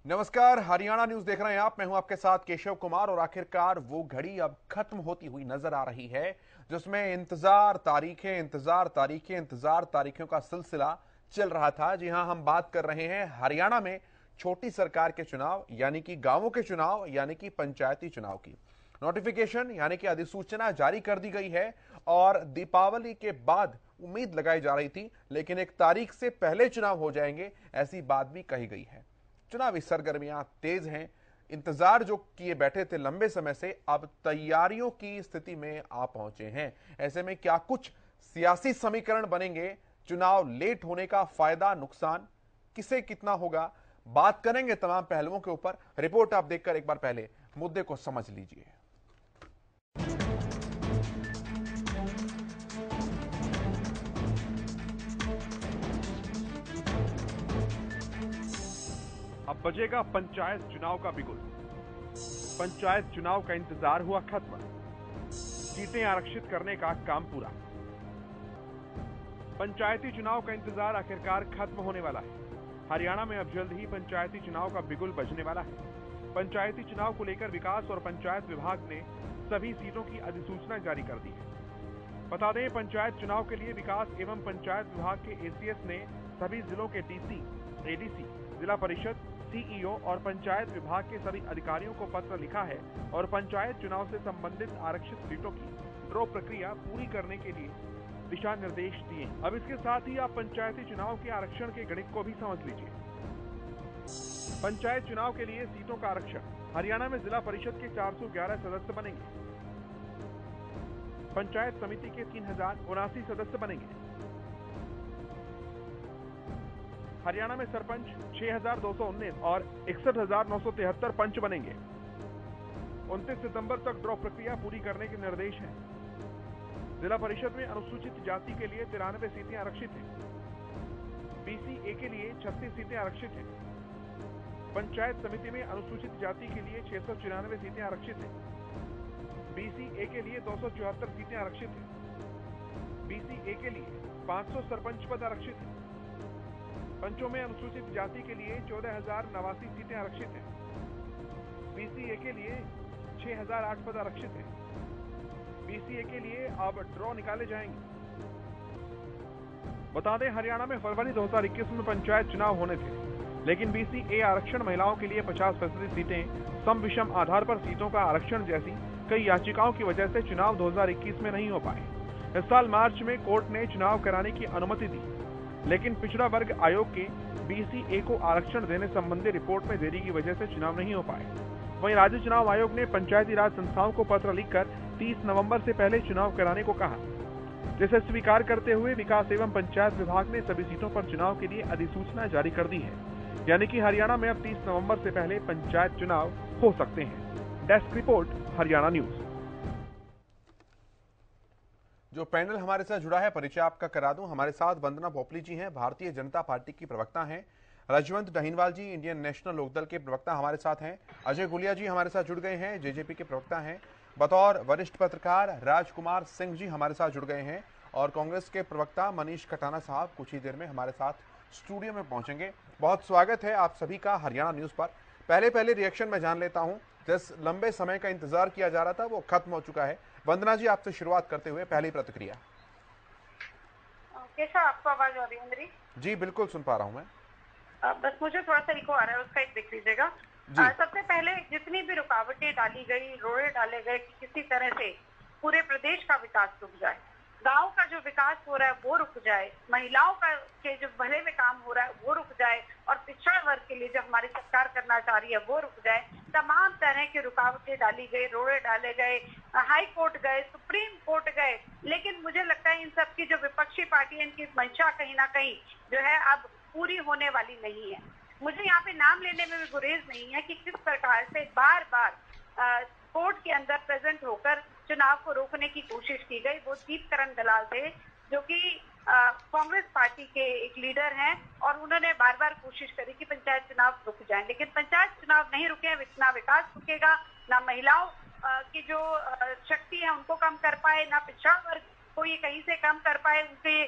नमस्कार, हरियाणा न्यूज देख रहे हैं आप। मैं हूं आपके साथ केशव कुमार। और आखिरकार वो घड़ी अब खत्म होती हुई नजर आ रही है जिसमें इंतजार तारीखें का सिलसिला चल रहा था। जी हां, हम बात कर रहे हैं हरियाणा में छोटी सरकार के चुनाव यानी कि गांवों के चुनाव यानी कि पंचायती चुनाव की नोटिफिकेशन यानी कि अधिसूचना जारी कर दी गई है। और दीपावली के बाद उम्मीद लगाई जा रही थी, लेकिन एक तारीख से पहले चुनाव हो जाएंगे ऐसी बात भी कही गई है। चुनावी सरगर्मियां तेज हैं। इंतजार जो किए बैठे थे लंबे समय से, अब तैयारियों की स्थिति में आ पहुंचे हैं। ऐसे में क्या कुछ सियासी समीकरण बनेंगे? चुनाव लेट होने का फायदा नुकसान किसे कितना होगा, बात करेंगे तमाम पहलुओं के ऊपर। रिपोर्ट आप देखकर एक बार पहले मुद्दे को समझ लीजिए। अब बजेगा पंचायत चुनाव का बिगुल। पंचायत चुनाव का इंतजार हुआ खत्म, सीटें आरक्षित करने का काम पूरा। पंचायती चुनाव का इंतजार आखिरकार खत्म होने वाला है। हरियाणा में अब जल्द ही पंचायती चुनाव का बिगुल बजने वाला है। पंचायती चुनाव को लेकर विकास और पंचायत विभाग ने सभी सीटों की अधिसूचना जारी कर दी है। बता दें, पंचायत चुनाव के लिए विकास एवं पंचायत विभाग के एसीएस ने सभी जिलों के डीसी, एडीसी, जिला परिषद, सीईओ और पंचायत विभाग के सभी अधिकारियों को पत्र लिखा है और पंचायत चुनाव से संबंधित आरक्षित सीटों की ड्रॉ प्रक्रिया पूरी करने के लिए दिशा निर्देश दिए। अब इसके साथ ही आप पंचायती चुनाव के आरक्षण के गणित को भी समझ लीजिए। पंचायत चुनाव के लिए सीटों का आरक्षण। हरियाणा में जिला परिषद के 411 सदस्य बनेंगे। पंचायत समिति के 3079 सदस्य बनेंगे। हरियाणा में सरपंच 6219 और 61,973 पंच बनेंगे। 29 सितंबर तक ड्रॉ प्रक्रिया पूरी करने के निर्देश हैं। जिला परिषद में अनुसूचित जाति के लिए 93 सीटें आरक्षित हैं। बीसीए के लिए 36 सीटें आरक्षित हैं। पंचायत समिति में अनुसूचित जाति के लिए 694 सीटें आरक्षित हैं। बीसीए के लिए 274 सीटें आरक्षित हैं। बीसीए के लिए 500 सरपंच पद आरक्षित हैं। पंचों में अनुसूचित जाति के लिए 14,089 सीटें आरक्षित हैं। बीसीए के लिए 6,008 पद आरक्षित हैं। बीसीए के लिए अब ड्रॉ निकाले जाएंगे। बता दें, हरियाणा में फरवरी 2021 में पंचायत चुनाव होने थे, लेकिन बीसीए आरक्षण, महिलाओं के लिए 50% सीटें, सम विषम आधार पर सीटों का आरक्षण जैसी कई याचिकाओं की वजह से चुनाव 2021 में नहीं हो पाए। इस साल मार्च में कोर्ट ने चुनाव कराने की अनुमति दी, लेकिन पिछड़ा वर्ग आयोग के बीसीए को आरक्षण देने संबंधी रिपोर्ट में देरी की वजह से चुनाव नहीं हो पाए। वहीं राज्य चुनाव आयोग ने पंचायती राज संस्थाओं को पत्र लिखकर 30 नवंबर से पहले चुनाव कराने को कहा, जिसे स्वीकार करते हुए विकास एवं पंचायत विभाग ने सभी सीटों पर चुनाव के लिए अधिसूचना जारी कर दी है। यानी कि हरियाणा में अब 30 नवंबर से पहले पंचायत चुनाव हो सकते हैं। Desk report, Haryana news. जो पैनल हमारे साथ जुड़ा है, परिचय आपका करा दूं। हमारे साथ वंदना भोपली जी हैं, भारतीय जनता पार्टी की प्रवक्ता हैं। रजवंत डहीनवाल जी, इंडियन नेशनल लोकदल के प्रवक्ता हमारे साथ हैं। अजय गुलिया जी हमारे साथ जुड़ गए हैं, जेजेपी के प्रवक्ता हैं। बतौर वरिष्ठ पत्रकार राजकुमार सिंह जी हमारे साथ जुड़ गए हैं। और कांग्रेस के प्रवक्ता मनीष कटाना साहब कुछ ही देर में हमारे साथ स्टूडियो में पहुंचेंगे। बहुत स्वागत है आप सभी का हरियाणा न्यूज पर। पहले रिएक्शन में जान लेता हूं, जिस लंबे समय का इंतजार किया जा रहा था वो खत्म हो चुका है। वंदना जी, आपसे शुरुआत करते हुए पहली प्रतिक्रिया। कैसा आपको आवाज आ रही है मेरी? जी बिल्कुल सुन पा रहा हूं मैं। बस मुझे थोड़ा सा इको आ रहा है, उसका एक देख लीजिएगा। सबसे पहले जितनी भी रुकावटें डाली गई, रोड़े डाले गए कि किसी तरह से पूरे प्रदेश का विकास रुक जाए, गांव का जो विकास हो रहा है वो रुक जाए, महिलाओं का के जो भले में काम हो रहा है वो रुक जाए, और पिछड़ा वर्ग के लिए जो हमारी सरकार करना चाह रही है वो रुक जाए। तमाम तरह की रुकावटें डाली गई, रोड़े डाले गए, हाई कोर्ट गए, सुप्रीम कोर्ट गए, लेकिन मुझे लगता है इन सब की जो विपक्षी पार्टी, इनकी मंशा कहीं ना कहीं जो है अब पूरी होने वाली नहीं है। मुझे यहाँ पे नाम लेने में भी गुरेज नहीं है कि किस प्रकार से बार बार कोर्ट के अंदर प्रेजेंट होकर चुनाव को रोकने की कोशिश की गई। वो दीपकरण दलाल थे जो कि कांग्रेस पार्टी के एक लीडर हैं, और उन्होंने बार बार कोशिश करी कि पंचायत चुनाव रुक जाए, लेकिन पंचायत चुनाव नहीं रुके, ना विकास रुकेगा, ना महिलाओं की जो शक्ति है उनको कम कर पाए, ना पिछड़ा वर्ग कोई कहीं से कम कर पाए, उनके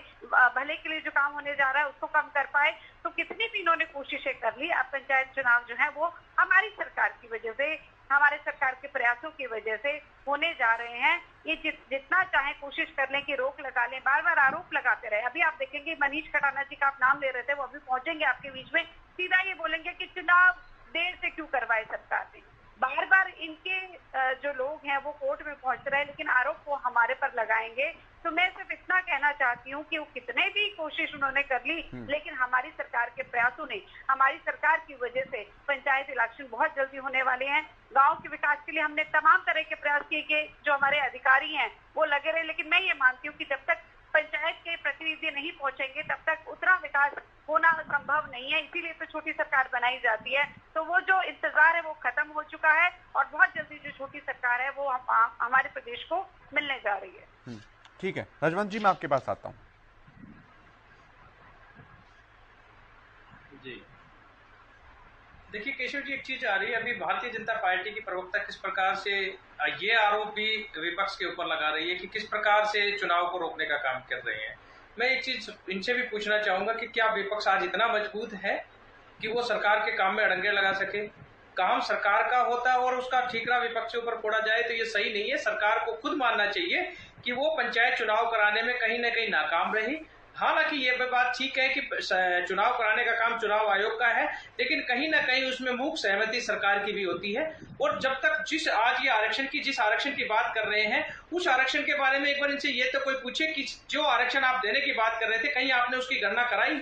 भले के लिए जो काम होने जा रहा है उसको कम कर पाए। तो कितनी भी इन्होंने कोशिशें कर ली। अब पंचायत चुनाव जो है वो हमारी सरकार की वजह से, हमारे सरकार के प्रयासों की वजह से होने जा रहे हैं। ये जितना चाहे कोशिश कर लें कि रोक लगा लें, बार बार आरोप लगाते रहे। अभी आप देखेंगे मनीष खटाना जी का आप नाम ले रहे थे, वो अभी पहुंचेंगे आपके बीच में, सीधा ये बोलेंगे कि चुनाव देर से क्यों करवाए सरकार ने। बार बार इनके जो लोग हैं वो कोर्ट में पहुंच रहे हैं, लेकिन आरोप वो हमारे पर लगाएंगे। तो मैं सिर्फ इतना कहना चाहती हूँ कि वो कितने भी कोशिश उन्होंने कर ली, लेकिन हमारी सरकार के प्रयासों ने, हमारी सरकार की वजह से पंचायत इलेक्शन बहुत जल्दी होने वाले हैं। गांव के विकास के लिए हमने तमाम तरह के प्रयास किए कि जो हमारे अधिकारी हैं वो लगे रहे, लेकिन मैं ये मानती हूँ कि जब तक पंचायत के प्रतिनिधि नहीं पहुंचेंगे तब तक उतना विकास होना संभव नहीं है। इसीलिए तो छोटी सरकार बनाई जाती है। तो वो जो इंतजार है वो खत्म हो चुका है और बहुत जल्दी जो छोटी सरकार है वो हमारे प्रदेश को मिलने जा रही है। ठीक है रजवंत जी, मैं आपके पास आता हूँ। जी देखिए केशव जी, एक चीज आ रही है, अभी भारतीय जनता पार्टी की प्रवक्ता किस प्रकार से ये आरोप भी विपक्ष के ऊपर लगा रही है कि किस प्रकार से चुनाव को रोकने का काम कर रहे हैं। मैं एक चीज इनसे भी पूछना चाहूंगा कि क्या विपक्ष आज इतना मजबूत है कि वो सरकार के काम में अड़ंगे लगा सके। काम सरकार का होता है और उसका ठीकरा विपक्ष के ऊपर फोड़ा जाए तो ये सही नहीं है। सरकार को खुद मानना चाहिए कि वो पंचायत चुनाव कराने में कहीं ना कहीं नाकाम रही। हालांकि ये बात ठीक है कि चुनाव कराने का काम चुनाव आयोग का है, लेकिन कहीं ना कहीं उसमें मूक सहमति सरकार की भी होती है। और जब तक जिस आरक्षण की बात कर रहे हैं, उस आरक्षण के बारे में एक बार इनसे ये तो कोई पूछे कि जो आरक्षण आप देने की बात कर रहे थे, कहीं आपने उसकी गणना कराई?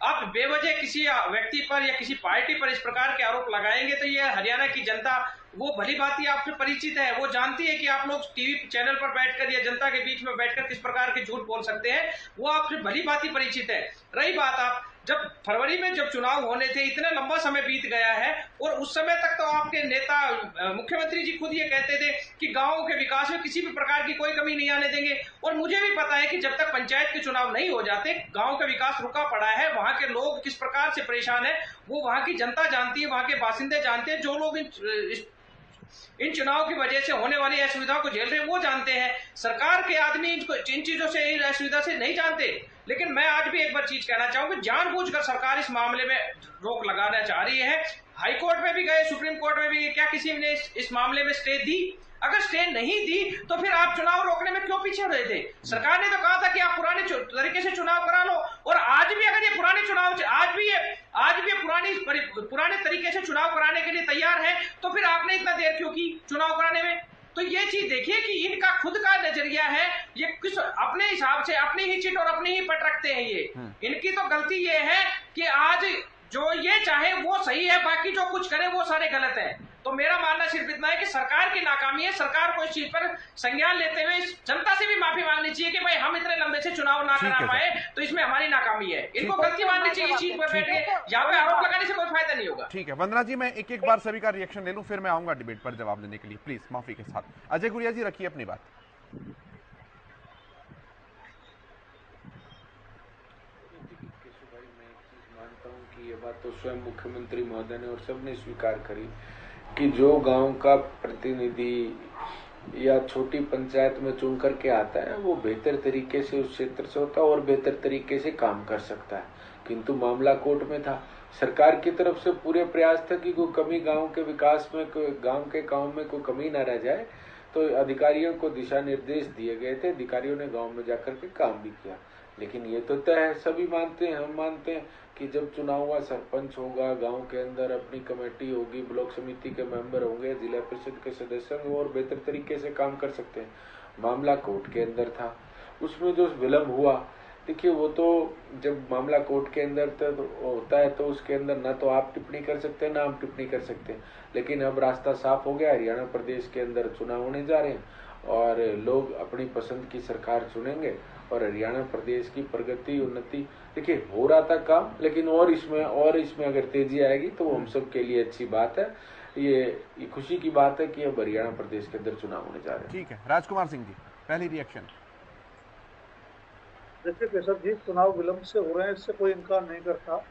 आप बेवजह किसी व्यक्ति पर या किसी पार्टी पर इस प्रकार के आरोप लगाएंगे तो ये हरियाणा की जनता वो भली भांति आपसे परिचित है, वो जानती है कि आप लोग टीवी चैनल पर बैठकर या जनता के बीच में बैठकर किस प्रकार के झूठ बोल सकते हैं, वो आपसे भली भांति परिचित है। रही बात आप जब फरवरी में जब चुनाव होने थे, इतना लंबा समय बीत गया है और उस समय तक तो आपके नेता मुख्यमंत्री जी खुद ये कहते थे कि गांवों के विकास में किसी भी प्रकार की कोई कमी नहीं आने देंगे। और मुझे भी पता है कि जब तक पंचायत के चुनाव नहीं हो जाते गांव का विकास रुका पड़ा है। वहां के लोग किस प्रकार से परेशान है वो वहां की जनता जानती है, वहां के बासिंदे जानते हैं। जो लोग इन चुनाव की वजह से होने वाली असुविधाओं को झेल रहे हैं वो जानते हैं। सरकार के आदमी इन चीजों से, इन असुविधा से नहीं जानते। लेकिन मैं आज भी एक बार चीज कहना चाहूंगा, जानबूझकर सरकार इस मामले में रोक लगाना चाह रही है। हाई कोर्ट में भी गए, सुप्रीम कोर्ट में भी गए, क्या किसी ने इस मामले में स्टे दी? अगर स्टे नहीं दी तो फिर आप चुनाव रोकने में क्यों पीछे रहे थे? सरकार ने तो कहा था कि आप पुराने तरीके से चुनाव करा लो। और आज भी अगर ये पुराने चुनाव आज भी पुराने तरीके से चुनाव कराने के लिए तैयार है तो फिर आपने इतना देर क्यों की चुनाव कराने में? तो ये चीज देखिए कि इनका खुद का नजरिया है, ये किस अपने हिसाब से अपनी ही चिट और अपनी ही पट रखते हैं। ये इनकी तो गलती ये है कि आज जो ये चाहे वो सही है, बाकी जो कुछ करे वो सारे गलत है। तो मेरा मानना सिर्फ इतना है कि सरकार की नाकामी है। सरकार को इस चीज पर संज्ञान लेते हुए जनता से भी माफी मांगनी चाहिए कि भाई हम इतने लंबे से चुनाव ना करा पाए तो इसमें हमारी नाकामी है। इनको गलती माननी चाहिए। इस चीज पर बैठ के यहाँ पे आरोप लगाने से कोई फायदा नहीं होगा। ठीक है वंदना जी, मैं एक बार सभी का रिएक्शन ले लूं, फिर मैं आऊंगा डिबेट पर जवाब देने के लिए, प्लीज माफी के साथ। अजय गुड़िया जी रखिए अपनी बात। ये बात तो स्वयं मुख्यमंत्री महोदय ने और सबने स्वीकार करी कि जो गांव का प्रतिनिधि या छोटी पंचायत में चुन करके आता है वो बेहतर तरीके से उस क्षेत्र से होता है और बेहतर तरीके से काम कर सकता है। किंतु मामला कोर्ट में था। सरकार की तरफ से पूरे प्रयास था कि कोई कमी गांव के विकास में, गांव के काम में कोई कमी न रह जाए। तो अधिकारियों को दिशा निर्देश दिए गए थे, अधिकारियों ने गाँव में जाकर के काम भी किया। लेकिन ये तो तय है, सभी मानते हैं, हम मानते हैं कि जब चुनाव हुआ, सरपंच होगा, गांव के अंदर अपनी कमेटी होगी, ब्लॉक समिति के मेंबर होंगे, जिला परिषद के सदस्य होंगे और बेहतर तरीके से काम कर सकते हैं। मामला कोर्ट के अंदर था, उसमें जो विलम्ब हुआ, देखिए वो तो जब मामला कोर्ट के अंदर होता है तो उसके अंदर ना तो आप टिप्पणी कर सकते हैं ना हम टिप्पणी कर सकते हैं। लेकिन अब रास्ता साफ हो गया, हरियाणा प्रदेश के अंदर चुनाव होने जा रहे हैं और लोग अपनी पसंद की सरकार चुनेंगे और हरियाणा प्रदेश की प्रगति, उन्नति, देखिए हो रहा था काम, लेकिन और इसमें अगर तेजी आएगी तो वो हम सब के लिए अच्छी बात है। ये खुशी की बात है कि अब हरियाणा प्रदेश के अंदर चुनाव होने जा रहे हैं। ठीक है राजकुमार सिंह जी, पहली रिएक्शन। देखिए केशव जी, चुनाव विलंब से हो रहे हैं इससे कोई इनकार नहीं करता,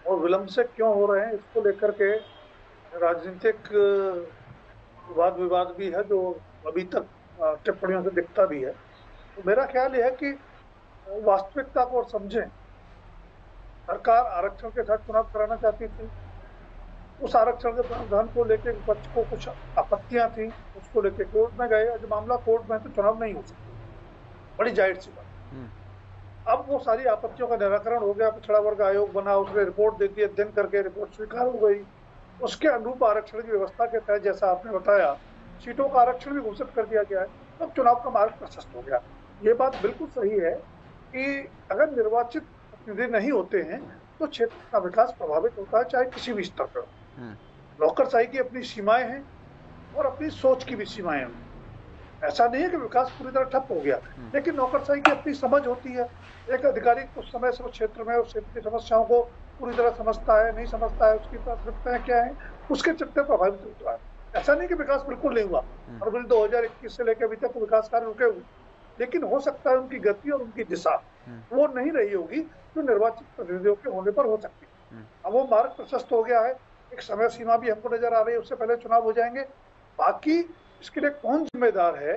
और विलंब से क्यों हो रहे हैं इसको लेकर के राजनीतिक वाद विवाद भी है जो अभी तक टिप्पणियों से दिखता भी है। तो मेरा ख्याल यह है कि वास्तविकता को समझें। सरकार आरक्षण के साथ चुनाव कराना चाहती थी, उस आरक्षण के प्रावधान को लेकर विपक्ष को कुछ आपत्तियां थी, उसको लेकर कोर्ट में गए। जब मामला कोर्ट में है तो चुनाव नहीं हो सकता, बड़ी जाहिर सी बात। अब वो सारी आपत्तियों का निराकरण हो गया, पिछड़ा वर्ग आयोग बना, उसने रिपोर्ट दे दी, अध्ययन करके रिपोर्ट स्वीकार हो गई। उसके अनुरूप आरक्षण की व्यवस्था के तहत, जैसा आपने बताया, सीटों का आरक्षण भी घोषित कर दिया गया है। तो चुनाव का मार्ग प्रशस्त हो गया। ये बात बिल्कुल सही है कि अगर निर्वाचित प्रतिनिधि नहीं होते हैं तो क्षेत्र का विकास प्रभावित होता है, चाहे किसी भी स्तर पर। नौकरशाही की अपनी सीमाएं हैं और अपनी सोच की भी सीमाएं हैं। ऐसा नहीं है कि विकास पूरी तरह ठप हो गया, लेकिन नौकरशाही की अपनी समझ होती है। एक अधिकारी कुछ समय से उस क्षेत्र में, उस क्षेत्र की समस्याओं को पूरी तरह समझता है, नहीं समझता है, उसकी प्राथमिकताएं क्या है, उसके चलते प्रभावित होता है। ऐसा नहीं कि विकास बिल्कुल नहीं हुआ। फरवरी 2021 से लेकर अभी तक विकास कार्य रुके हुए, लेकिन हो सकता है उनकी गति और उनकी दिशा वो नहीं रही होगी जो निर्वाचित प्रतिनिधियों के होने पर हो सकती है। अब वो मार्ग प्रशस्त हो गया है, एक समय सीमा भी हमको नजर आ रही है, उससे पहले चुनाव हो जाएंगे। बाकी इसके लिए कौन जिम्मेदार है,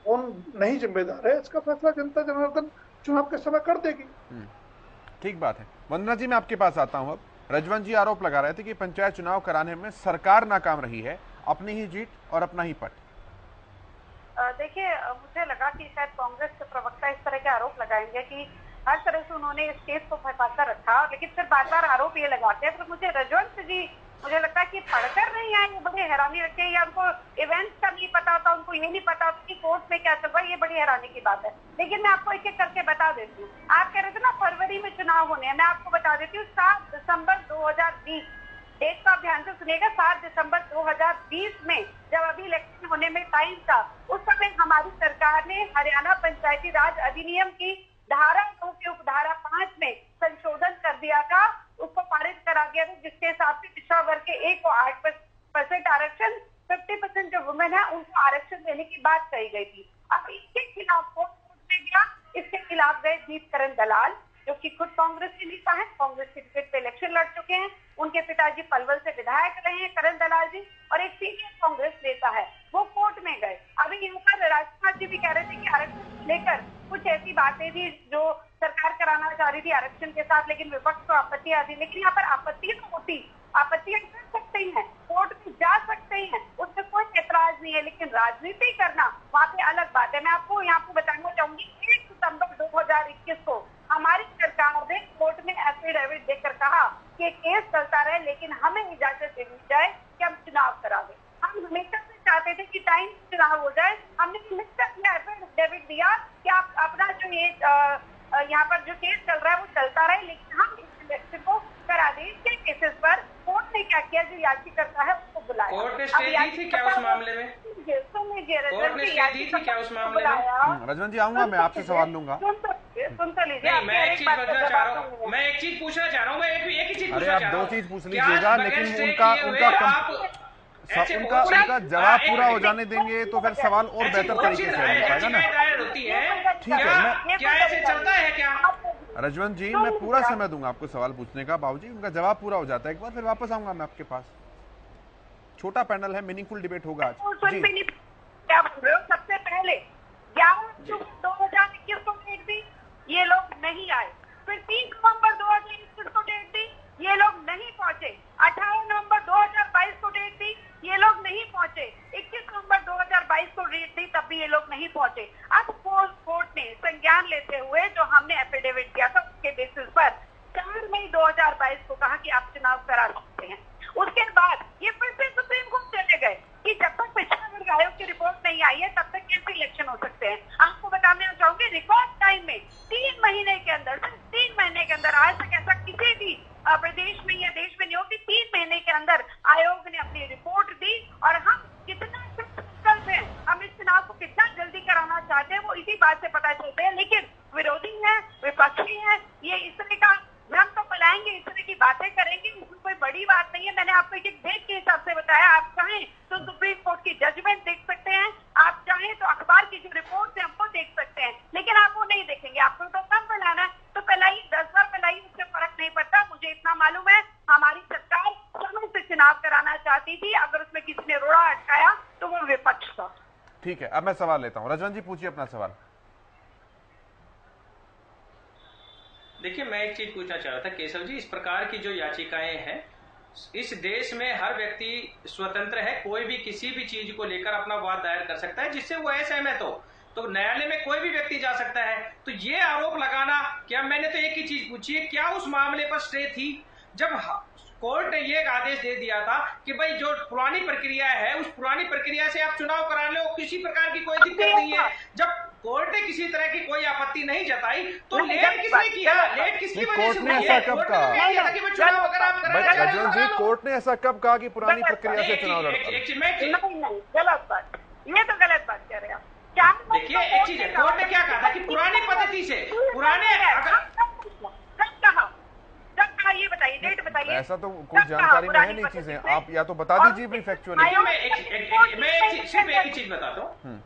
कौन नहीं जिम्मेदार है, इसका फैसला जनता जनार्दन चुनाव के समय कर देगी। ठीक बात है। वंदना जी, मैं आपके पास आता हूं। अब रजवंत जी आरोप लगा रहे थे कि पंचायत चुनाव कराने में सरकार नाकाम रही है, अपनी ही जीत और अपना ही पट। देखिए, मुझे लगा कि शायद कांग्रेस के प्रवक्ता इस तरह के आरोप लगाएंगे कि हर तरह से उन्होंने इस केस को फंसा रखा, लेकिन फिर बार बार आरोप ये लगाते हैं। तो मुझे रजवंत जी, मुझे लगता है कि पढ़कर नहीं आए, ये बड़ी हैरानी रखते हैं, या उनको इवेंट्स का नहीं पता होता, उनको ये नहीं पता होता कि कोर्ट में क्या चल रहा है, ये बड़ी हैरानी की बात है। लेकिन मैं आपको एक एक करके बता देती हूँ। आप कह रहे थे ना फरवरी में चुनाव होने हैं, मैं आपको बता देती हूँ 7 दिसंबर 2020, डेट को आप ध्यान से सुनिएगा, 7 दिसंबर 2020 में जब अभी इलेक्शन होने में टाइम था, उस समय हमारी सरकार ने हरियाणा पंचायती राज अधिनियम की धारा 2 की उपधारा 5 में संशोधन कर दिया था, उसको पारित करा दिया था, जिसके हिसाब से पिछड़ा वर्ग के 1 को 8% आरक्षण, 50% जो वुमेन है उनको आरक्षण देने की बात कही गई थी। अब इसके खिलाफ कोर्ट में गया, इसके खिलाफ गए जीत करण दलाल, जो कि खुद कांग्रेस के नेता है, कांग्रेस के टिकट पे इलेक्शन लड़ चुके हैं। उनके पिताजी पलवल से विधायक रहे हैं, करण दलाल जी, और एक सीनियर कांग्रेस नेता है, वो कोर्ट में गए। अभी यहाँ पर राजकुमार जी भी कह रहे थे कि आरक्षण लेकर कुछ ऐसी बातें थी जो सरकार कराना चाह रही थी आरक्षण के साथ, लेकिन विपक्ष को आपत्ति आती। लेकिन यहाँ पर आपत्ति तो होती, आपत्तियां कर सकते हैं, कोर्ट में जा सकते हैं, उसमें कोई ऐतराज नहीं है, लेकिन राजनीति करना वहाँ पे अलग बात है। मैं आपको यहाँ पे बताना चाहूंगी, 1 सितंबर 2021 को हमारी सरकार ने कोर्ट में एफिडेविट देकर कहा कि केस चलता रहे, लेकिन हमें इजाजत देनी जाए कि हम चुनाव करा दें। हम हमेशा से चाहते थे कि टाइम चुनाव हो जाए। हमने एफिडेविट दिया कि आप अपना जो ये यहाँ पर जो केस चल रहा है वो चलता रहे, लेकिन हम इस इलेक्शन को करा दें। इसके केसेस पर कोर्ट ने क्या किया, जो याचिकाकर्ता है उसको बुलाया। कोर्ट ने स्टे दी थी क्या उस मामले में? कोर्ट ने स्टे दी थी क्या उस मामले में? रजवंत जी, आऊंगा, मैं आपसे सवाल लूंगा। सुन तो लीजिए, मैं एक चीज पूछना चाह रहा हूँ, मैं एक चीज पूछना चाह रहा हूँ, मैं एक ही चीज पूछना चाह रहा हूँ। 2 चीज पूछ लीजिएगा, लेकिन उनका जवाब पूरा हो जाने देंगे तो फिर सवाल और बेहतर तरीके से हो पाएगा ना। ठीक है, क्या ऐसे चलता है क्या? रजवंत जी, मैं पूरा समय दूंगा आपको सवाल पूछने का। बाबूजी, उनका जवाब पूरा हो जाता है एक बार, फिर वापस आऊंगा मैं आपके पास। छोटा पैनल है, मीनिंगफुल डिबेट होगा आज। जी, क्या बोल रहे हो? सबसे पहले 11 जून 2021 को डेट दी, ये लोग नहीं आए। फिर 3 नवंबर 2021 को डेट दी, ये लोग नहीं पहुंचे। 18 नवंबर 2022 को डेट दी, ये लोग नहीं पहुंचे। 21 नवंबर 2022 को डेट दी, तब भी ये लोग नहीं पहुंचे। अब कोर्ट ने संज्ञान लेते हुए जो हमने एफिडेविट दिया था उसके बेसिस पर 4 मई 2022 को कहा कि आप चुनाव करा सकते हैं। उसके बाद ये फिर से सुप्रीम कोर्ट चले गए कि जब तक पिछड़ा वर्ग आयोग की रिपोर्ट नहीं आई है तब तक कैसे इलेक्शन हो सकते हैं। आपको बताना चाहूंगी, रिकॉर्ड टाइम में 3 महीने के अंदर, सिर्फ 3 महीने के अंदर, आज तक ऐसा किसी भी प्रदेश में या देश में नहीं हो कि 3 महीने के अंदर आयोग ने अपनी रिपोर्ट दी। और हम कितना संकल्प है, हम इस चुनाव को कितना जल्दी कराना चाहते हैं, वो इसी बात से पता चलते हैं। लेकिन विरोधी है, विपक्षी है, ये इस तरह का भ्रम तो फैलाएंगे, इस तरह की बातें करेंगे, इसमें कोई बड़ी बात नहीं है। मैंने आपको एक डेट के हिसाब से बताया। आप चाहें तो सुप्रीम कोर्ट की जजमेंट देख सकते हैं, आप चाहें तो अखबार की जो रिपोर्ट है हमको देख सकते हैं, लेकिन आप वो नहीं देखेंगे। आपको तो कम फैलाना है तो फैलाइए, 10 बार फैलाइए, उससे फर्क नहीं पड़ता। मुझे इतना मालूम है, हमारी सरकार समय से चुनाव कराना चाहती थी, अगर उसमें किसी ने रोड़ा अटकाया तो वो विपक्ष था। ठीक है, अब मैं सवाल लेता हूँ। रजवंत जी, पूछिए अपना सवाल। देखिए, मैं एक चीज पूछना चाह रहा था केशव जी, इस प्रकार की जो याचिकाएं हैं, इस देश में हर व्यक्ति स्वतंत्र है, कोई भी किसी भी चीज को लेकर अपना वाद दायर कर सकता है जिससे वो असहमत हो, तो न्यायालय में कोई भी व्यक्ति जा सकता है। तो ये आरोप लगाना, क्या मैंने तो एक ही चीज पूछी है, क्या उस मामले पर स्टे थी जब कोर्ट ने ये एक आदेश दे दिया था कि भाई जो पुरानी प्रक्रिया है उस पुरानी प्रक्रिया से आप चुनाव करा लो, किसी प्रकार की कोई दिक्कत नहीं है। जब कोर्ट ने किसी तरह की कोई आपत्ति नहीं जताई तो लेट किसने किया, लेट किसकी वजह से हुई? ऐसा कब कहा रजवन जी, कोर्ट ने ऐसा कब कहा कि पुरानी प्रक्रिया से चुनाव लड़ना? गलत बात, ये तो गलत बात कह रहे हैं आप। देखिए, एक चीज है, कोर्ट ने क्या कहा था कि पुरानी पद्धति से पुराने ये बताइए, डेट बताइए। ऐसा तो कोई जानकारी में है नहीं चीजें, आप या तो बता दीजिए भी फैक्चुअली। मैं सिर्फ एक ही चीज बताता हूँ,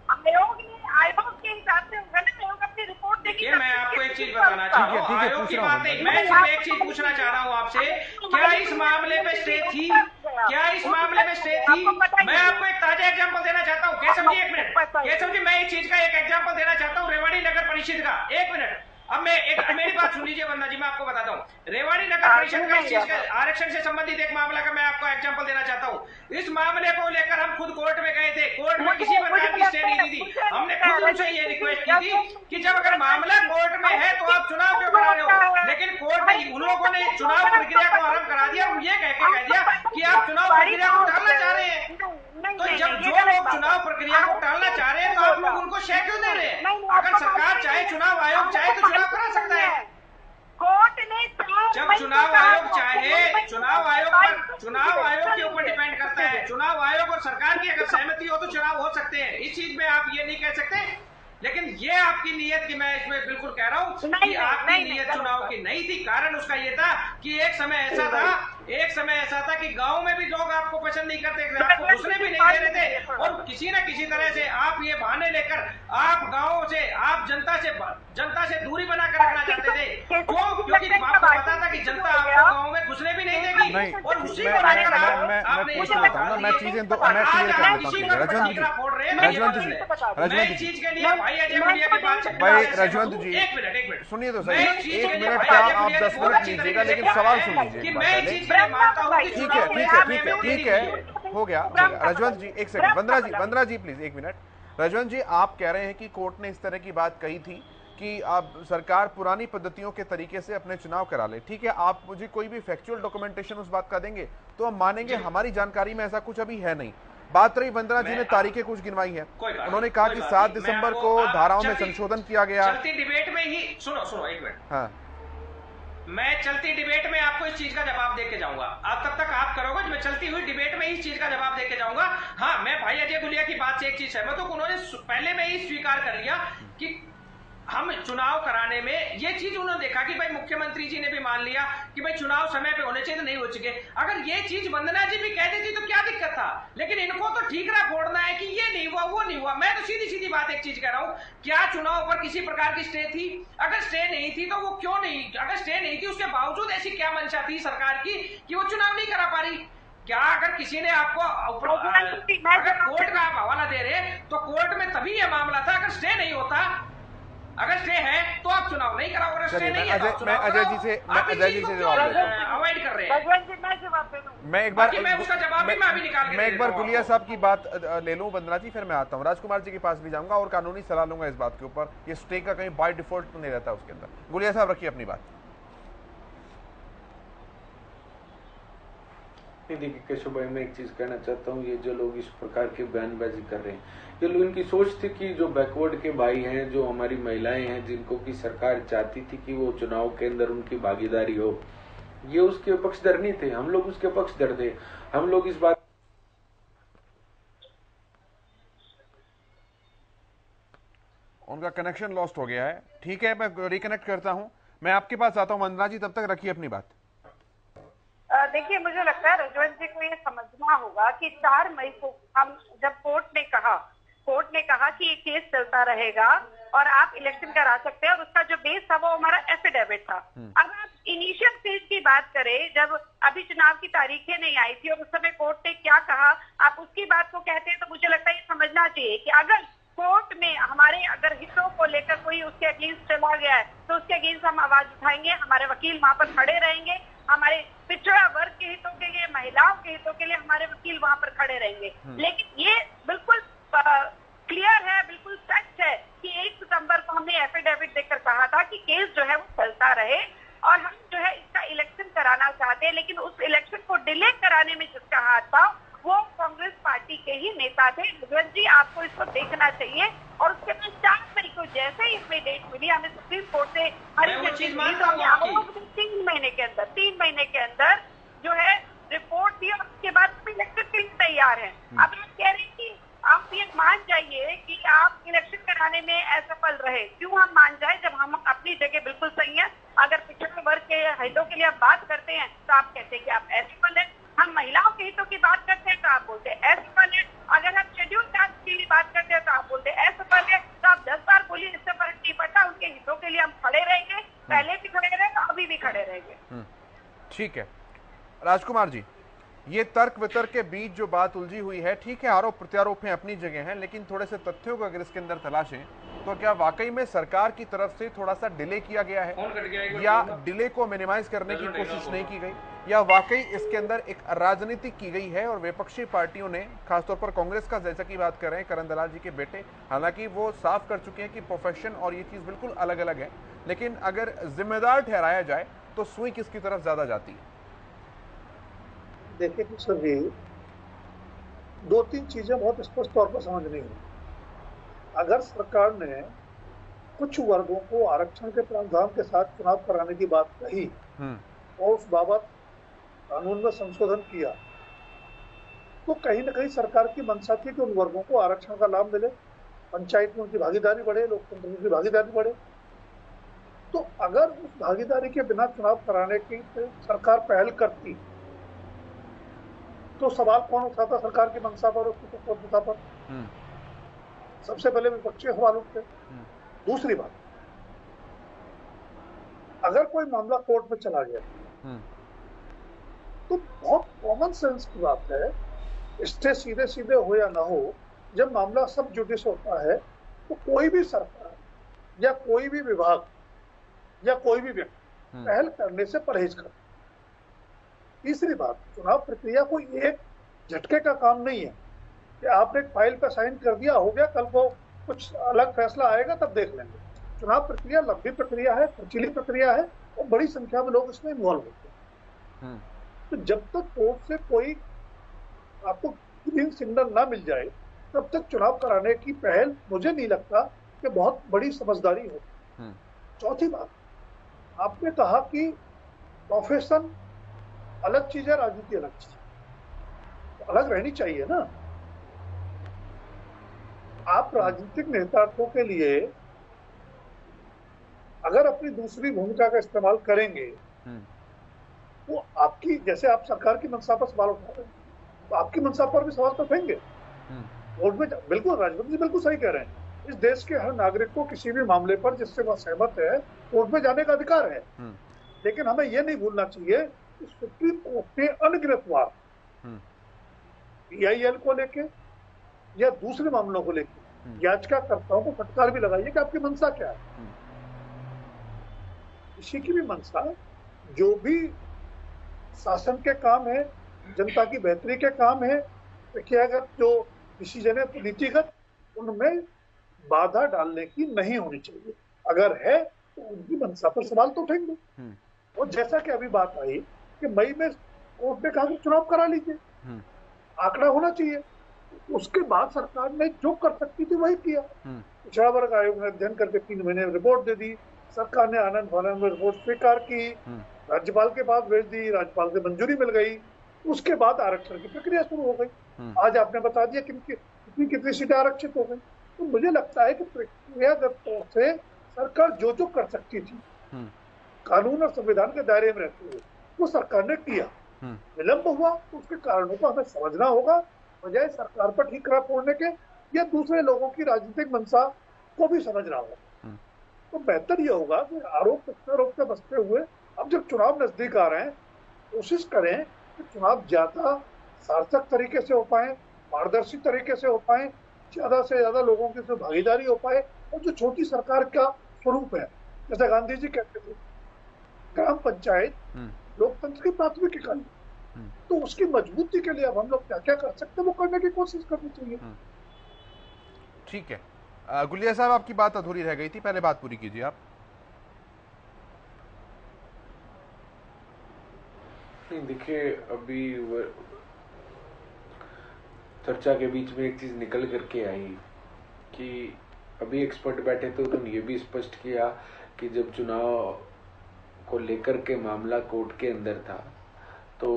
आयोग के हिसाब से आयोग अपनी रिपोर्ट देगी। मैं आपको एक चीज बताना चाहता हूँ, आयोग की बात नहीं, मैं सिर्फ एक चीज पूछना चाह रहा हूँ आपसे, क्या इस मामले में स्टे थी? क्या इस मामले में स्टे थी? मैं आपको एक ताजा एग्जांपल देना चाहता हूँ केशव जी, एक मिनट केशव जी, मैं इस चीज का एक एग्जांपल देना चाहता हूँ, रेवाड़ी नगर परिषद का। एक मिनट, अब मैं मेरी बात सुन लीजिए वंदना जी, मैं आपको बताता हूँ, रेवाड़ी नगर परिषद का इस चीज का आरक्षण से संबंधित एक मामला का मैं आपको एग्जांपल देना चाहता हूँ। इस मामले को लेकर हम खुद कोर्ट में गए थे, कोर्ट में किसी प्रकार की स्टे नहीं दी थी। हमने खुद उनसे ये रिक्वेस्ट की थी कि जब अगर मामला कोर्ट में है तो आप चुनाव क्यों करा रहे हो, लेकिन कोर्ट ने, उन लोगों ने चुनाव प्रक्रिया को आरंभ करा दिया, ये कह दिया कि आप चुनाव प्रक्रिया को टालना चाह रहे हैं। तो जब जो लोग चुनाव प्रक्रिया को टालना चाह रहे हैं तो आप लोग उनको शय क्यों दे रहे हैं? अगर सरकार चाहे, चुनाव आयोग चाहे तो चुनाव करा सकता है। कोर्ट ने जब चुनाव आयोग चाहे, चुनाव आयोग के ऊपर डिपेंड करता है, चुनाव आयोग और सरकार की अगर सहमति हो तो चुनाव हो सकते हैं, इस चीज में आप ये नहीं कह सकते। लेकिन ये आपकी नीयत की, मैं इसमें बिल्कुल कह रहा हूँ कि आपकी नीयत चुनाव की नहीं थी। कारण उसका ये था कि एक समय ऐसा था कि गांव में भी लोग आपको पसंद नहीं करते थे, आपको घुसने भी नहीं दे रहे थे, और किसी न किसी तरह से आप ये बहाने लेकर आप गाँव से, आप जनता से दूरी बनाकर रखना चाहते थे, क्योंकि आपको पता था कि जनता आपको गाँव में घुसने भी नहीं देगी। और उसी को लेकर आपने पूछ लेता हूँ ना, मैं चीजें मैं क्लियर कर देता हूँ। भाई रजवंत जी, एक मिनट सुनिए तो सही, 1 मिनट का आप 10 मिनट लीजिएगा, लेकिन सवाल सुन लीजिए। ठीक है, हो गया। रजवंत जी एक second, Vandana ji please 1 minute. Rajwant ji, आप कह रहे हैं कि कोर्ट ने इस तरह की बात कही थी कि आप सरकार पुरानी पद्धतियों के तरीके से अपने चुनाव करा ले। ठीक है, आप मुझे कोई भी फैक्चुअल डॉक्यूमेंटेशन उस बात का देंगे तो हम मानेंगे, हमारी जानकारी में ऐसा कुछ अभी है नहीं। बात रही, वंदना जी ने तारीखें कुछ गिनवाई है, उन्होंने कहा कि 7 दिसंबर को धाराओं में संशोधन किया गया। चलती डिबेट में ही सुनो 1 मिनट, हाँ, मैं चलती डिबेट में आपको इस चीज का जवाब देके जाऊंगा। आप तब तक आप करोगे, मैं चलती हुई डिबेट में इस चीज का जवाब देके जाऊंगा। हाँ, मैं भाई अजय गुलिया की बात से एक चीज सहमत हूं, उन्होंने पहले में ही स्वीकार कर लिया कि हम चुनाव कराने में ये चीज उन्होंने देखा कि भाई मुख्यमंत्री जी ने भी मान लिया कि भाई चुनाव समय पे होने चाहिए, तो नहीं हो चुके। अगर ये चीज वंदना जी भी कह देती तो क्या दिक्कत था, लेकिन इनको तो ठीकरा फोड़ना है कि ये नहीं हुआ, वो नहीं हुआ। मैं तो सीधी बात एक चीज कह रहा हूं, क्या चुनाव पर किसी प्रकार की स्टे थी? अगर स्टे नहीं थी तो वो क्यों नहीं, अगर स्टे नहीं थी उसके बावजूद ऐसी क्या मंशा थी सरकार की कि वो चुनाव नहीं करा पा रही? क्या अगर किसी ने आपको अगर कोर्ट का आप हवाला दे रहे तो कोर्ट में तभी यह मामला था, अगर स्टे नहीं होता, अगर स्टे है तो आप चुनाव नहीं कराओ, अगर स्टे नहीं है तो मैं अजय जी से जवाब देता हूं। अवॉइड कर रहे हैं। मैं एक बार उसका जवाब भी मैं अभी निकाल के मैं एक बार गुलिया साहब की बात ले लूं वंदना जी, फिर मैं आता हूं। राजकुमार जी के पास भी जाऊंगा और कानूनी सलाह लूंगा इस बात के ऊपर। ये स्टे का कहीं बाय डिफॉल्ट तो नहीं रहता उसके अंदर। गुलिया साहब रखिए अपनी बात। देखिए केशव भाई, मैं एक चीज कहना चाहता हूँ, ये जो लोग इस प्रकार की बयानबाजी कर रहे हैं, ये लोग, इनकी सोच थी कि जो बैकवर्ड के भाई हैं, जो हमारी महिलाएं हैं, जिनको की सरकार चाहती थी कि वो चुनाव के अंदर उनकी भागीदारी हो, ये उसके पक्षधर नहीं थे, हम लोग उसके पक्षधर थे। हम लोग इस बात, उनका कनेक्शन लॉस्ट हो गया है। ठीक है, मैं रिकनेक्ट करता हूं, मैं आपके पास आता हूं। वंदना जी तब तक रखिए अपनी बात। देखिए, मुझे लगता है रजवंत जी को ये समझना होगा कि 4 मई को हम जब कोर्ट ने कहा कि ये केस चलता रहेगा और आप इलेक्शन करा सकते हैं, और उसका जो बेस था वो हमारा एफिडेविट था। अब आप इनिशियल फेज की बात करें, जब अभी चुनाव की तारीखें नहीं आई थी और उस समय कोर्ट ने क्या कहा, आप उसकी बात को कहते हैं, तो मुझे लगता है ये समझना चाहिए कि अगर कोर्ट में हमारे अगर हितों को लेकर कोई उसके अगेंस्ट चला गया है तो उसके अगेंस्ट हम आवाज उठाएंगे, हमारे वकील वहां पर खड़े रहेंगे, हमारे पिछड़ा वर्ग के हितों के लिए, महिलाओं के हितों के लिए हमारे वकील वहां पर खड़े रहेंगे। लेकिन ये बिल्कुल क्लियर है, बिल्कुल सच है कि 1 सितंबर को हमने एफिडेविट देकर कहा था कि केस जो है वो चलता रहे और हम जो है इसका इलेक्शन कराना चाहते हैं, लेकिन उस इलेक्शन को डिले कराने में जिसका हाथ था वो कांग्रेस पार्टी के ही नेता थे। रजवंत जी, आपको इसको देखना चाहिए। और उसके बाद 4 मई को जैसे ही इसमें डेट मिली, हमें सुप्रीम कोर्ट से 3 महीने के अंदर जो है रिपोर्ट दी और उसके बाद हम इलेक्शन के लिए तैयार हैं। अब आप कह रहे हैं कि आप ये मान जाइए कि आप इलेक्शन कराने में असफल रहे। क्यों हम मान जाए जब हम अपनी जगह बिल्कुल सही है। अगर पिछड़े वर्ग के हितों के लिए आप बात करते हैं तो आप कहते हैं कि आप असफल हैं। हम महिलाओं के हितों की बात करते हैं तो आप बोलते हैं असफल है। अगर हम शेड्यूल कास्ट के लिए बात करते हैं तो आप बोलते हैं असफल है। तो आप 10 बार बोलिए, इससे फर्क नहीं पड़ता। उनके हितों के लिए हम खड़े रहेंगे, पहले भी खड़े रहे, अभी भी खड़े रहेंगे। ठीक है राजकुमार जी, ये तर्क वितर्क के बीच जो बात उलझी हुई है, ठीक है, आरोप प्रत्यारोप हैं, अपनी जगह हैं, लेकिन थोड़े से तथ्यों को अगर इसके अंदर तलाशें तो क्या वाकई में सरकार की तरफ से थोड़ा सा डिले किया गया है या डिले को मिनिमाइज करने की कोशिश नहीं की गई, या वाकई इसके अंदर एक राजनीति की गई है और विपक्षी पार्टियों ने, खासतौर पर कांग्रेस का जैसा की बात कर रहे हैं करण दलाल जी के बेटे, हालांकि वो साफ कर चुके हैं कि प्रोफेशन और ये चीज बिल्कुल अलग अलग है, लेकिन अगर जिम्मेदार ठहराया जाए तो सुई किसकी तरफ ज्यादा जाती है? देखिए किशोर जी, 2-3 चीजें बहुत स्पष्ट तौर पर समझनी है। अगर सरकार ने कुछ वर्गों को आरक्षण के प्रावधान के साथ चुनाव कराने की बात कही और उस बाबत कानून में संशोधन किया, तो कहीं ना कहीं सरकार की मंशा थी कि उन वर्गों को आरक्षण का लाभ मिले, पंचायत में उनकी भागीदारी बढ़े, लोकतंत्र में उनकी भागीदारी बढ़े। तो अगर उस भागीदारी के बिना चुनाव कराने की सरकार पहल करती तो सवाल कौन उठाता? सरकार की मंशा पर, उसकी तत्परता पर। सबसे पहले विपक्षी सवाल उठते। दूसरी बात, अगर कोई मामला कोर्ट में चला गया तो बहुत कॉमन सेंस की बात है, स्टे सीधे सीधे हो या ना हो, जब मामला सब जुडिस होता है तो कोई भी सरकार या कोई भी विभाग या कोई भी व्यक्ति पहल करने से परहेज करता। तीसरी बात, चुनाव प्रक्रिया कोई एक झटके का काम नहीं है कि आपने एक फाइल पर साइन कर दिया, हो गया, कल को कुछ अलग फैसला आएगा तब देख लेंगे। चुनाव प्रक्रिया लंबी प्रक्रिया है, खर्चीली प्रक्रिया है और बड़ी संख्या में लोग इसमें इन्वॉल्व होते हैं। तो जब तक कोर्ट से कोई आपको ग्रीन सिग्नल ना मिल जाए तब तक चुनाव कराने की पहल मुझे नहीं लगता कि बहुत बड़ी समझदारी हो। चौथी बात, आपने कहा कि प्रोफेशन अलग चीज है, राजनीति अलग चीज है, तो अलग रहनी चाहिए ना। आप राजनीतिक नेतृत्व के लिए अगर अपनी दूसरी भूमिका का इस्तेमाल करेंगे तो आपकी, जैसे आप सरकार की मंशा पर सवाल उठा रहे हैं तो आपकी मंशा पर भी सवाल तो उठेंगे। कोर्ट में बिल्कुल राजवंत जी बिल्कुल सही कह रहे हैं, इस देश के हर नागरिक को किसी भी मामले पर जिससे वह सहमत है कोर्ट में जाने का अधिकार है। लेकिन हमें यह नहीं भूलना चाहिए सुप्रीम कोर्ट ने अनगिनत बार PIL को लेके या दूसरे मामलों को लेके याचिकाकर्ताओं को फटकार भी लगाई है कि आपकी मंशा क्या है। किसी की भी मंशा, जो भी शासन के काम है, जनता की बेहतरी के काम है, प्रक्रियागत जो डिसीजन है नीतिगत, उनमें बाधा डालने की नहीं होनी चाहिए। अगर है तो उनकी मंशा पर सवाल तो उठेंगे। और जैसा कि अभी बात आई कि मई में कोर्ट ने कहा कि चुनाव करा लीजिए, आंकड़ा होना चाहिए, उसके बाद सरकार ने जो कर सकती थी वही किया। पिछड़ा वर्ग आयोग ने अध्ययन करके 3 महीने में रिपोर्ट दे दी, सरकार ने आनंद फानंद में रिपोर्ट स्वीकार की, राज्यपाल के पास भेज दी, राज्यपाल से मंजूरी मिल गई, उसके बाद आरक्षण की प्रक्रिया शुरू हो गई। आज आपने बता दिया कितनी सीटें आरक्षित हो गई। तो मुझे लगता है कि प्रक्रियागत तौर से सरकार जो जो कर सकती थी कानून और संविधान के दायरे में रहते हुए वो सरकार ने किया। विलंब हुआ तो उसके कारणों को हमें समझना होगा, बजाय सरकार पर ठीकरा फोड़ने के या दूसरे लोगों की राजनीतिक मंशा को भी समझना होगा। तो बेहतर यह होगा कि आरोप प्रत्यारोप से बचते हुए अब जब चुनाव नजदीक आ रहे हैं, कोशिश करें कि चुनाव ज्यादा सार्थक तरीके से हो पाए, पारदर्शी तरीके से हो पाए, ज्यादा से ज्यादा लोगों की उसमें भागीदारी हो पाए, और जो छोटी सरकार का स्वरूप है, जैसे गांधी जी कहते थे ग्राम पंचायत लोकतंत्र की प्राथमिक इकाई, तो उसकी मजबूती के लिए अब हम लोग क्या क्या कर सकते हैं वो करने की कोशिश करनी चाहिए। ठीक है। गुलिया साहब, आपकी बात अधूरी रह गई थी, पहले बात पूरी कीजिए आप। नहीं, देखिए, अभी चर्चा के बीच में एक चीज निकल करके आई कि अभी एक्सपर्ट बैठे थे, उन्होंने ये भी स्पष्ट किया कि जब चुनाव को लेकर के मामला कोर्ट के अंदर था तो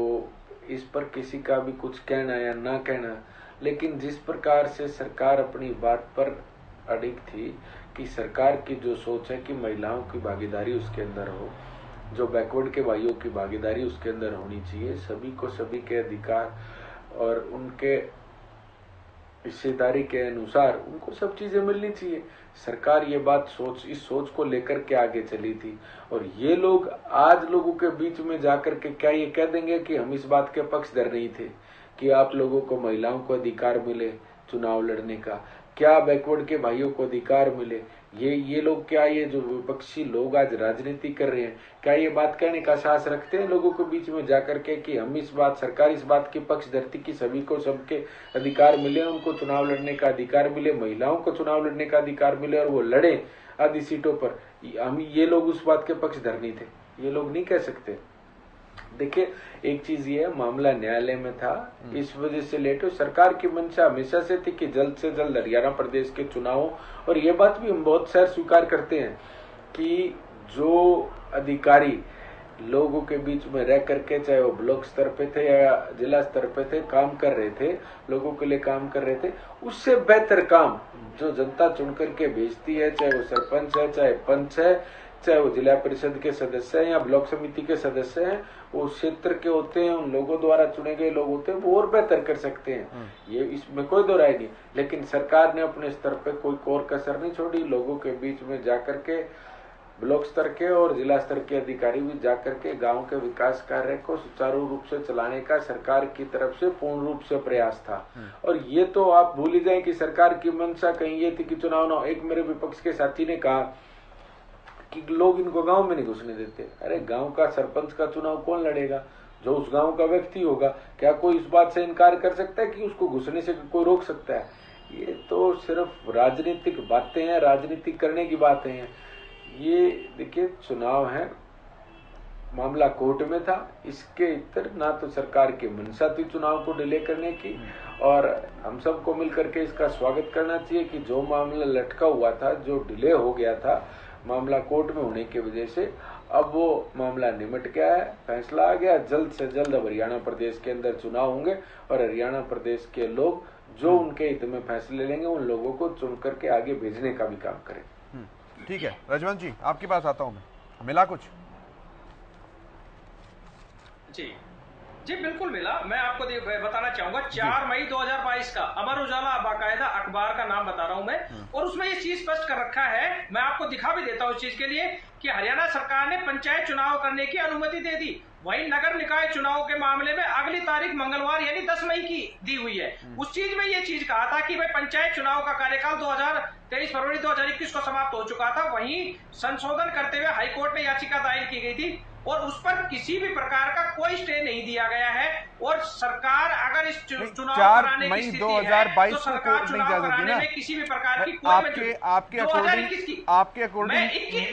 इस पर किसी का भी कुछ कहना या ना कहना, लेकिन जिस प्रकार से सरकार अपनी बात पर अडिग थी कि सरकार की जो सोच है कि महिलाओं की भागीदारी उसके अंदर हो, जो बैकवर्ड के भाइयों की भागीदारी उसके अंदर होनी चाहिए, सभी को सभी के अधिकार और उनके हिस्सेदारी के अनुसार उनको सब चीजें मिलनी चाहिए। सरकार ये बात इस सोच को लेकर के आगे चली थी, और ये लोग आज लोगों के बीच में जाकर के क्या ये कह देंगे कि हम इस बात के पक्षधर नहीं थे कि आप लोगों को महिलाओं को अधिकार मिले चुनाव लड़ने का, क्या बैकवर्ड के भाइयों को अधिकार मिले? ये लोग, क्या ये जो विपक्षी लोग आज राजनीति कर रहे हैं, क्या ये बात कहने का साहस रखते हैं लोगों के बीच में जाकर के कि हम सरकार इस बात के पक्ष धरती की सभी को सबके अधिकार मिले, उनको चुनाव लड़ने का अधिकार मिले, महिलाओं को चुनाव लड़ने का अधिकार मिले और वो लड़े आधी सीटों पर? हम ये लोग उस बात के पक्षधर नहीं थे, ये लोग नहीं कह सकते। देखिए, एक चीज ये है, मामला न्यायालय में था, इस वजह से लेट हो। सरकार की मंशा हमेशा से थी कि जल्द से जल्द हरियाणा प्रदेश के चुनाव, और ये बात भी हम बहुत सार स्वीकार करते हैं कि जो अधिकारी लोगों के बीच में रह करके, चाहे वो ब्लॉक स्तर पे थे या जिला स्तर पे थे, काम कर रहे थे, लोगों के लिए काम कर रहे थे, उससे बेहतर काम जो जनता चुन करके भेजती है, चाहे वो सरपंच है, चाहे पंच है, चाहे वो जिला परिषद के सदस्य हैं या ब्लॉक समिति के सदस्य हैं, वो क्षेत्र के होते हैं, उन लोगों द्वारा चुने गए लोग होते हैं, वो और बेहतर कर सकते हैं, ये इसमें कोई दो राय नहीं। लेकिन सरकार ने अपने स्तर पे कोई कोर कसर नहीं छोड़ी, लोगों के बीच में जाकर के ब्लॉक स्तर के और जिला स्तर के अधिकारी भी जाकर के गांव के विकास कार्य को सुचारू रूप से चलाने का सरकार की तरफ से पूर्ण रूप से प्रयास था। और ये तो आप भूल ही जाए कि सरकार की मंशा कहीं ये थी कि चुनाव ना। एक मेरे विपक्ष के साथी ने कहा कि लोग इनको गांव में नहीं घुसने देते। अरे, गांव का सरपंच का चुनाव कौन लड़ेगा? जो उस गांव का व्यक्ति होगा। क्या कोई इस बात से इनकार कर सकता है कि उसको घुसने से कोई रोक सकता है? ये तो सिर्फ राजनीतिक बातें हैं, राजनीति करने की बातें हैं। ये देखिए, चुनाव है, मामला कोर्ट में था, इसके इतर ना तो सरकार की मंशा थी चुनाव को डिले करने की, और हम सबको मिलकर के इसका स्वागत करना चाहिए कि जो मामला लटका हुआ था, जो डिले हो गया था मामला कोर्ट में होने की वजह से, अब वो मामला निमट गया है, फैसला आ गया। जल्द से जल्द अब हरियाणा प्रदेश के अंदर चुनाव होंगे और हरियाणा प्रदेश के लोग जो उनके हित में फैसले लेंगे उन लोगों को चुन करके आगे भेजने का भी काम करें। ठीक है, रजवंत जी, आपके पास आता हूं मैं। मिला कुछ? जी जी, बिल्कुल मिला। मैं आपको बताना चाहूंगा 4 मई 2022 का अमर उजाला बाकायदा अखबार का नाम बता रहा हूं मैं, और उसमें ये चीज स्पष्ट कर रखा है, मैं आपको दिखा भी देता हूं इस चीज के लिए, कि हरियाणा सरकार ने पंचायत चुनाव करने की अनुमति दे दी। वहीं नगर निकाय चुनाव के मामले में अगली तारीख मंगलवार यानी 10 मई की दी हुई है। उस चीज में ये चीज कहा था कि भाई पंचायत चुनाव का कार्यकाल 23 फरवरी 2021 को समाप्त हो चुका था। वहीं संशोधन करते हुए हाईकोर्ट में याचिका दायर की गई थी और उस पर किसी भी प्रकार का कोई स्टे नहीं दिया गया है। और सरकार अगर इस चुनाव कराने की स्थिति है तो सरकार चुनाव कराने में किसी भी प्रकार की कोई आपके अकॉर्डिंग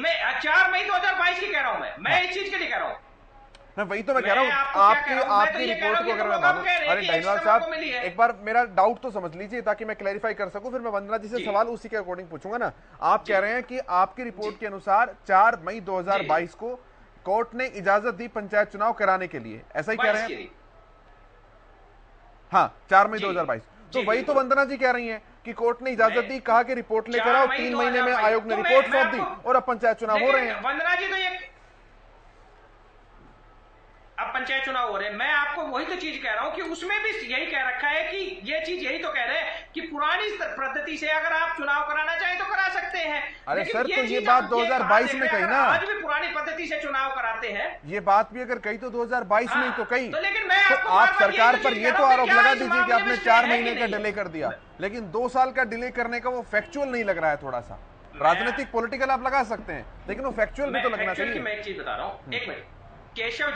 मैं 4 मई 2022 की कह रहा हूं। मैं इस चीज के लिए कह रहा हूं। मैं वही तो मैं कह रहा हूँ, आपकी रिपोर्ट को अगर मैं मानूं। अरे डाइनवाल साहब, एक बार मेरा डाउट तो समझ लीजिए ताकि मैं क्लैरिफाई कर सकूं, फिर मैं वंदना जी से सवाल उसी के अकॉर्डिंग पूछूंगा ना। आप कह रहे हैं कि आपकी रिपोर्ट के अनुसार 4 मई 2022 को कोर्ट ने इजाजत दी पंचायत चुनाव कराने के लिए, ऐसा ही कह रहे हैं? हाँ, 4 मई 2022। तो वही तो वंदना जी कह रही हैं कि कोर्ट ने इजाजत दी, कहा कि रिपोर्ट लेकर आओ। 3 महीने में आयोग ने रिपोर्ट सौंप दी और अब पंचायत चुनाव हो रहे हैं। वंदना जी, तो ये अब पंचायत चुनाव हो रहे हैं। मैं आपको वही तो चीज कह रहा हूं कि उसमें भी यही कह रखा है कि ये चीज यही तो कह रहे हैं कि पुरानी पद्धति से अगर आप चुनाव कराना चाहें तो करा सकते करते हैं। अरे सर, तो ये बात 2022 में कही ना, आज भी पुरानी पद्धति से चुनाव कराते हैं। ये बात भी अगर कही तो 2022 में ही तो कही। तो लेकिन मैं तो आप सरकार पर ये तो आरोप लगा दीजिए कि आपने 4 महीने का डिले कर दिया, लेकिन 2 साल का डिले करने का वो फैक्चुअल नहीं लग रहा है। थोड़ा सा राजनीतिक पॉलिटिकल आप लगा सकते हैं, लेकिन वो फैक्चुअल भी तो लगना चाहिए। मैं एक चीज बता रहा हूँ, एक मिनट केशव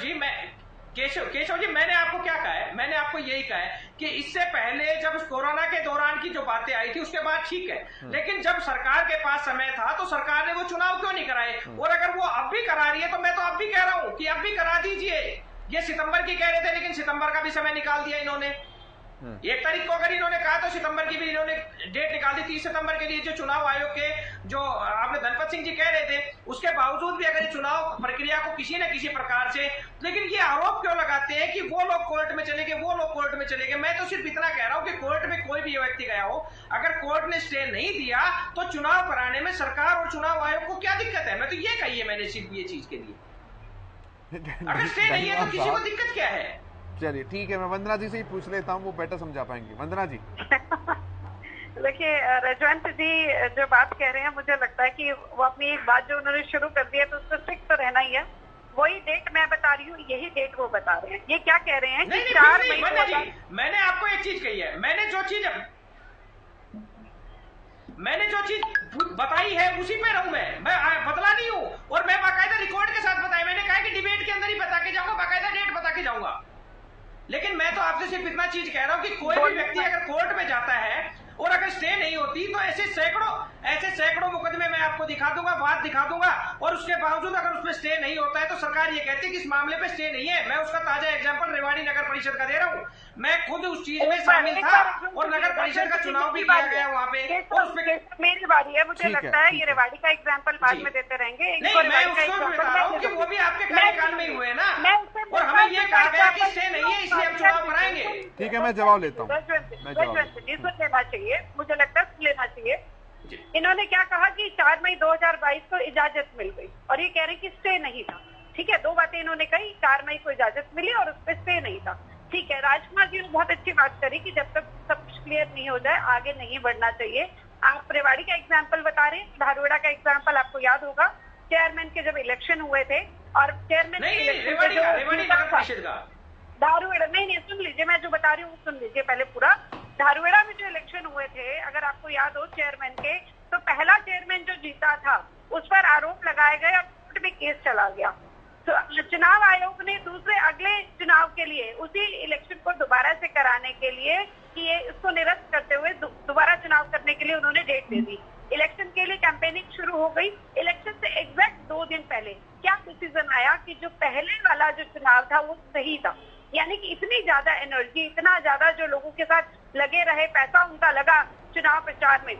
जी, मैंने आपको क्या कहा है? मैंने आपको यही कहा है कि इससे पहले जब कोरोना के दौरान की जो बातें आई थी उसके बाद ठीक है, लेकिन जब सरकार के पास समय था तो सरकार ने वो चुनाव क्यों नहीं कराए? और अगर वो अब भी करा रही है तो मैं तो अब भी कह रहा हूं कि अब भी करा दीजिए। ये सितंबर की कह रहे थे, लेकिन सितंबर का भी समय निकाल दिया इन्होंने। 1 तारीख को अगर इन्होंने कहा तो सितंबर की भी इन्होंने डेट निकाल दी। 30 सितंबर के लिए जो चुनाव आयोग के जो आपने धनपत सिंह जी कह रहे थे, उसके बावजूद भी अगर चुनाव प्रक्रिया को किसी न किसी प्रकार से, लेकिन ये आरोप क्यों लगाते हैं कि वो लोग कोर्ट में चले गए, वो लोग कोर्ट में चले गए? मैं तो सिर्फ इतना कह रहा हूं कि कोर्ट में कोई भी व्यक्ति गया हो, अगर कोर्ट ने स्टे नहीं दिया तो चुनाव कराने में सरकार और चुनाव आयोग को क्या दिक्कत है? मैं तो ये कही है मैंने सिर्फ ये चीज के लिए। अगर स्टे नहीं है तो किसी को दिक्कत क्या है? चलिए ठीक है, मैं वंदना जी से ही पूछ लेता हूँ, वो बेटर समझा पाएंगे। वंदना जी। देखिए रजवंत जी जो बात कह रहे हैं, मुझे लगता है कि वो अपनी एक बात जो उन्होंने शुरू कर दी है तो उसको स्ट्रिक्ट तो रहना ही है। वही डेट मैं बता रही हूँ, यही डेट वो बता रहे हैं। ये क्या कह रहे हैं कि 4 मई को। मैंने आपको एक चीज कही है, मैंने जो चीज बताई है उसी पे रहूं मैं बदला नहीं हूँ। और मैं बाकायदा रिकॉर्ड के साथ बताया, मैंने कहा कि डिबेट के अंदर ही बता के जाऊंगा, बाकायदा डेट बता के जाऊंगा। लेकिन मैं तो आपसे सिर्फ इतना चीज कह रहा हूं कि कोई भी व्यक्ति अगर कोर्ट में जाता है और अगर स्टे नहीं होती तो ऐसे सैकड़ों मुकदमे मैं आपको दिखा दूंगा, बात दिखा दूंगा, और उसके बावजूद अगर उसमें स्टे नहीं होता है तो सरकार ये कहती है कि इस मामले पे स्टे नहीं है। मैं उसका ताजा एग्जांपल रेवाड़ी नगर परिषद का दे रहा हूँ। मैं खुद उस चीज में शामिल था और नगर परिषद का चुनाव भी किया गया वहाँ पे, और उसमें मेरी बारी है। मुझे लगता है ये रेवाड़ी का एग्जाम्पल बाद में देते रहेंगे। नहीं, मैं उसको बता रहा हूँ कि वो भी आपके कार्यकाल में ही हुए ना, और हमें ये कहा गया कि स्टे नहीं है इसलिए हम चुनाव कराएंगे। ठीक है, मैं जवाब लेता हूँ। सुन लेना चाहिए, मुझे लगता है सुन लेना चाहिए। इन्होंने क्या कहा कि 4 मई 2022 को इजाजत मिल गई, और ये कह रहे हैं कि स्टे नहीं था। ठीक है, 2 बातें इन्होंने कही, 4 मई को इजाजत मिली और उस पर स्टे नहीं था। ठीक है, राजकुमार जी ने बहुत अच्छी बात करी कि जब तक सब कुछ क्लियर नहीं हो जाए आगे नहीं बढ़ना चाहिए। आप रेवाड़ी का एग्जाम्पल बता रहे हैं, धारुड़ा का एग्जाम्पल आपको याद होगा, चेयरमैन के जब इलेक्शन हुए थे और चेयरमैन धारुड़ा नहीं सुन लीजिए, मैं जो बता रही हूँ सुन लीजिए पहले पूरा। धारुड़ा में जो इलेक्शन हुए थे, अगर आपको याद हो चेयरमैन के, तो पहला चेयरमैन जो जीता था उस पर आरोप लगाए गए और कोर्ट में केस चला गया। तो चुनाव आयोग ने दूसरे अगले चुनाव के लिए उसी इलेक्शन को दोबारा से कराने के लिए कि ये इसको निरस्त करते हुए दोबारा चुनाव करने के लिए उन्होंने डेट दे दी। इलेक्शन के लिए कैंपेनिंग शुरू हो गई। इलेक्शन से एग्जैक्ट 2 दिन पहले क्या डिसीजन आया कि जो पहले वाला जो चुनाव था वो सही था, यानी कि इतनी ज्यादा एनर्जी, इतना ज्यादा जो लोगों के साथ लगे रहे, पैसा उनका लगा चुनाव प्रचार में,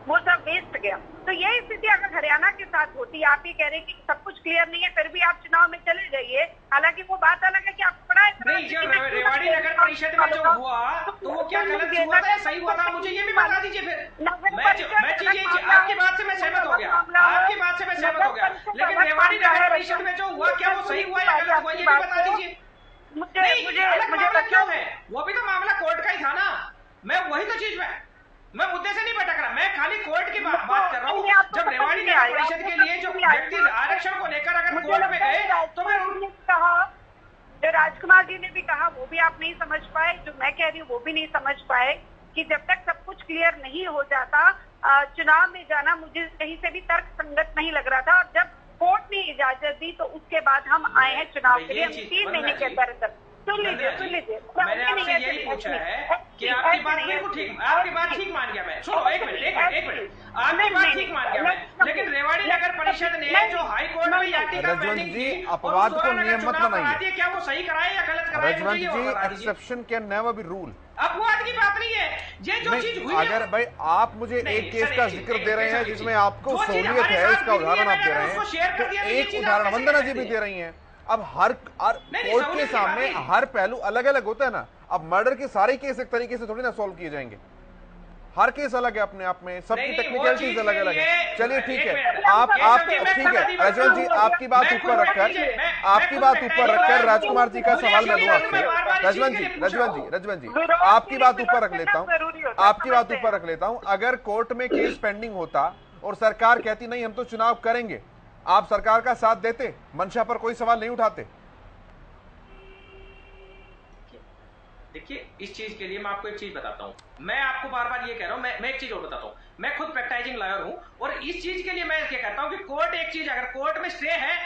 वो सब वेस्ट गया। तो यही स्थिति अगर हरियाणा के साथ होती, आप ये कह रहे हैं कि सब कुछ क्लियर नहीं है फिर भी आप चुनाव में चले जाइए, हालांकि वो बात अलग है कि आपको पड़ा है नहीं, जो रेवाड़ी नगर परिषद में जो हुआ तो वो क्या गलत हुआ था, सही हुआ था, मुझे ये भी बता दीजिए। फिर आपकी बात से मैं सहमत हो गया, आपकी बात से मैं सहमत हो गया, लेकिन रेवाड़ी नगर परिषद में जो हुआ क्या वो सही हुआ या गलत हुआ, ये भी बता दीजिए। मुझे क्यों है, वो भी तो मामला कोर्ट का ही था ना। मैं वही तो चीज मैं मुद्दे से नहीं भटक रहा, मैं खाली कोर्ट की बात कर रहा हूँ। जब रेवाड़ी नगर परिषद के लिए जो व्यक्ति आरक्षण को लेकर अगर कोर्ट में गए तो मैं कहा, जो राजकुमार जी ने भी कहा वो भी आप नहीं समझ पाए, जो मैं कह रही हूँ वो भी नहीं समझ पाए कि जब तक सब कुछ क्लियर नहीं हो जाता चुनाव में जाना मुझे कहीं से भी तर्क संगत नहीं लग रहा था। और जब कोर्ट ने इजाजत दी तो उसके बाद हम आए हैं चुनाव के लिए। 3 महीने के अंदर सुन लीजिए मैंने आपसे यही पूछा है कि आपकी बात बिल्कुल ठीक, आपकी बात ठीक मान गया मैं। सुनो एक मिनट आपकी बात ठीक मान गया मैं, लेकिन रेवाड़ी नगर परिषद ने जो हाई कोर्ट में याचिका पेंडिंग थी, अपवाद को नियम मत बनाइए। क्या वो सही कराए या गलत कराए? Rajwant ji, exception can never be rule. अपवाद की बात नहीं है, ये जो चीज हुई, अगर भाई आप मुझे एक केस का जिक्र दे रहे हैं जिसमें आपको सहूलियत है, इसका उदाहरण आप दे रहे हैं, तो एक उदाहरण वंदना जी भी दे रही हैं। अब हर कोर्ट के सामने हर पहलू अलग अलग होता है ना। अब मर्डर के सारे केस एक तरीके से थोड़ी ना सॉल्व किए जाएंगे, हर केस अलग है अपने आप में, सबकी टेक्निकलिटीज अलग अलग है। चलिए ठीक है, आप ठीक है रजवंत जी, आपकी बात ऊपर रखकर राजकुमार जी का सवाल मैं दूं आपसे। रजवंत जी आपकी बात ऊपर रख लेता हूं, अगर कोर्ट में केस पेंडिंग होता और सरकार कहती नहीं हम तो चुनाव करेंगे, आप सरकार का साथ देते, मंशा पर कोई सवाल नहीं उठाते? देखिए, इस चीज के लिए मैं आपको एक चीज बताता हूँ। मैं आपको बार बार ये कह रहा हूँ, मैं एक चीज और बताता हूँ। मैं खुद प्रैक्टाइजिंग लॉयर हूँ और इस चीज के लिए मैं क्या कहता हूँ कि कोर्ट एक चीज, अगर कोर्ट में स्टे है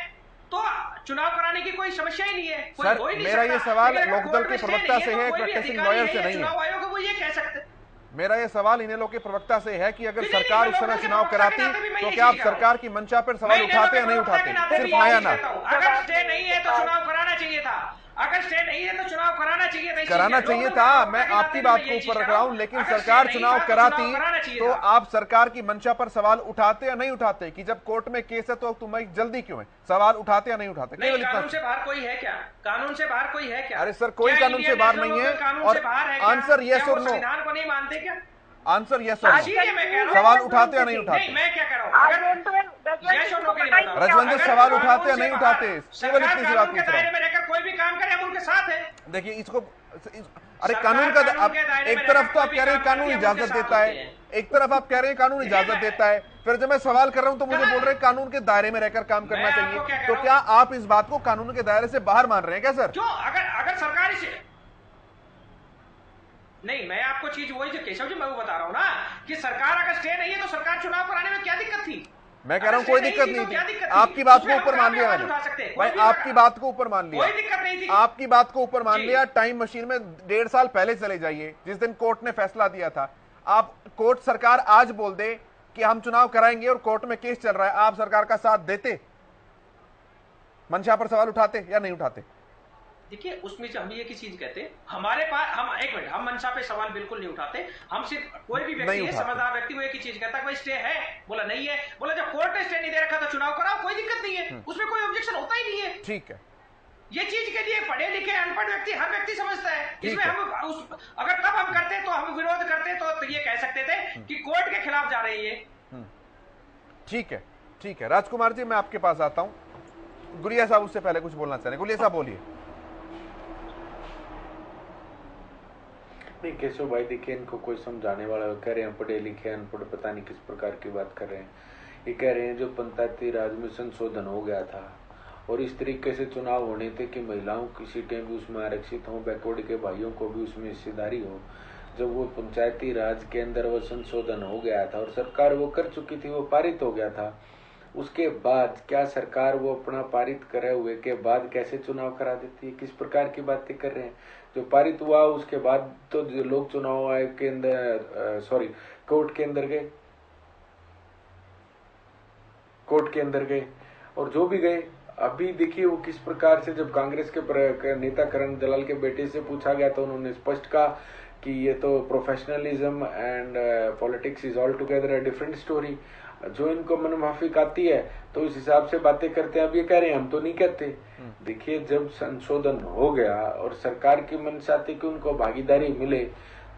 तो चुनाव कराने की कोई समस्या ही नहीं है। सर, मेरा ये सवाल लोकदल के प्रवक्ता से है, प्रैक्टिसिंग लॉयर से नहीं है। चुनाव आयोग वो ये कह सकते। मेरा ये सवाल इनेलो के प्रवक्ता से है कि अगर सरकार उस समय चुनाव कराती तो क्या आप सरकार की मंशा पर सवाल उठाते या नहीं उठाते? सिर्फ हाँ या ना। अगर स्टे नहीं है तो चुनाव कराना चाहिए था, अगर स्टे नहीं है तो चुनाव कराना चाहिए था। कराना चाहिए था, मैं आपकी बात को ऊपर रख रहा हूं, लेकिन सरकार चुनाव कराती तो आप सरकार की मंशा पर सवाल उठाते या नहीं उठाते कि जब कोर्ट में केस है तो तुम्हें जल्दी क्यों है? सवाल उठाते या नहीं उठाते? केवल कानून से बाहर कोई है क्या? कानून से बाहर कोई है क्या? अरे सर, कोई कानून से बाहर नहीं है। और आंसर यस और नो। संविधान को नहीं मानते क्या? आंसर यस और नो। सवाल उठाते या नहीं उठाते? मैं क्या कह रहा हूँ, रजवंत जी, सवाल उठाते या नहीं उठाते? केवल इतनी सी बात पूछ रहा हूं। कोई भी काम करे हम उनके साथ है। देखिए इसको, अरे कानून का एक तरफ तो आप कह रहे हैं कानून इजाजत देता है, एक तरफ आप कह रहे हैं कानून इजाजत देता है, फिर जब मैं सवाल कर रहा हूं तो मुझे बोल रहे हैं कानून के दायरे में रहकर काम करना चाहिए। तो क्या आप इस बात को कानून के दायरे से बाहर मान रहे हैं क्या सर? क्यों? अगर सरकार इसे नहीं, मैं आपको चीज वही जो केशव जी मैं वो बता रहा हूँ ना कि सरकार अगर स्टे नहीं है तो सरकार चुनाव कराने में क्या दिक्कत थी? मैं कह रहा हूँ कोई दिक्कत नहीं थी। आपकी बात को ऊपर मान लिया मैंने भाई, आपकी बात को ऊपर मान लिया, कोई दिक्कत नहीं थी। आपकी बात को ऊपर मान लिया। टाइम मशीन में 1.5 साल पहले चले जाइए, जिस दिन कोर्ट ने फैसला दिया था। आप कोर्ट, सरकार आज बोल दे कि हम चुनाव कराएंगे और कोर्ट में केस चल रहा है, आप सरकार का साथ देते? मंशा पर सवाल उठाते या नहीं उठाते? देखिए, उसमें हम ये की चीज कहते हैं, हमारे पास हम एक मिनट, हम मंशा पे सवाल बिल्कुल नहीं उठाते। हम सिर्फ कोई भी व्यक्ति है, समझदार व्यक्ति, वो एक ही चीज कहता है भाई स्टे है, बोला नहीं है, बोला जब कोर्ट ने स्टे नहीं दे रखा तो चुनाव कराओ, कोई दिक्कत नहीं है, उसमें कोई ऑब्जेक्शन होता ही नहीं है। ठीक है, ये चीज के लिए पढ़े लिखे अनपढ़ व्यक्ति, हर व्यक्ति समझता है। इसमें हम अगर तब हम करते तो हम विरोध करते तो ये कह सकते थे कि कोर्ट के खिलाफ जा रही है। ठीक है, ठीक है। राजकुमार जी, मैं आपके पास आता हूं। गुलिया साहब उससे पहले कुछ बोलना चाह रहे हैं। गुलिया साहब बोलिए। नहीं केशव भाई, देखिए इनको कोई समझाने वाला कह रहे हैं पढ़े लिखे अनपढ़, पता नहीं किस प्रकार की बात कर रहे हैं। ये कह रहे हैं जो पंचायती राज में संशोधन हो गया था और इस तरीके से चुनाव होने थे कि महिलाओं की सीटें भी उसमें आरक्षित हों, बैकवर्ड के भाइयों को भी उसमें हिस्सेदारी हो। जब वो पंचायती राज के अंदर वो संशोधन हो गया था और सरकार वो कर चुकी थी, वो पारित हो गया था, उसके बाद क्या सरकार वो अपना पारित करे हुए के बाद कैसे चुनाव करा देती है? किस प्रकार की बातें कर रहे हैं? जो पारित हुआ उसके बाद तो लोग चुनाव आयोग के अंदर कोर्ट के अंदर गए, कोर्ट के अंदर गए और जो भी गए, अभी देखिए वो किस प्रकार से, जब कांग्रेस के नेता करण दलाल के बेटे से पूछा गया तो उन्होंने स्पष्ट कहा कि ये तो professionalism and politics is all together a different story. जो इनको मनमाफिक आती है तो उस हिसाब से बातें करते हैं। अब ये कह रहे हैं हम तो नहीं कहते। देखिए जब संशोधन हो गया और सरकार की मंशा थी कि उनको भागीदारी मिले